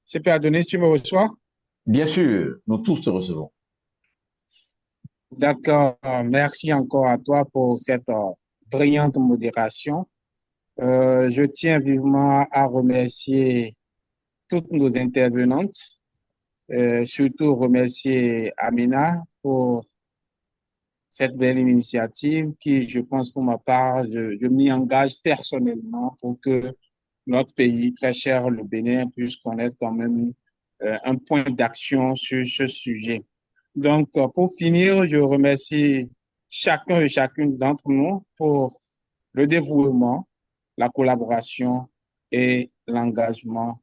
Q: CP Adonis, tu me reçois?
A: Bien sûr, nous tous te recevons.
Q: D'accord. Merci encore à toi pour cette brillante modération. Je tiens vivement à remercier toutes nos intervenantes, surtout remercier Amina pour cette belle initiative qui, je pense pour ma part, je m'y engage personnellement pour que notre pays, très cher le Bénin, puisse connaître quand même un point d'action sur ce sujet. Donc, pour finir, je remercie chacun et chacune d'entre nous pour le dévouement, la collaboration et l'engagement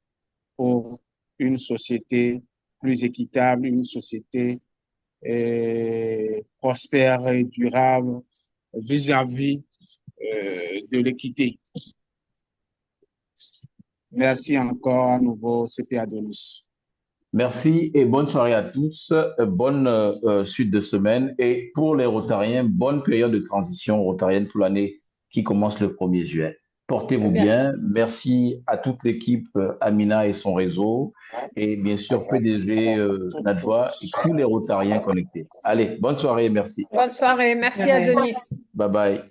Q: pour une société plus équitable, une société prospère et durable vis-à-vis de l'équité. Merci encore à nouveau, CP Adonis.
A: Merci et bonne soirée à tous, bonne suite de semaine et pour les Rotariens, bonne période de transition rotarienne pour l'année qui commence le 1er juin. Portez-vous bien. Merci à toute l'équipe Amina et son réseau et bien sûr PDG Najwa et tous les Rotariens connectés. Allez, bonne soirée, merci.
B: Bonne soirée, merci Adonis.
A: Bye bye.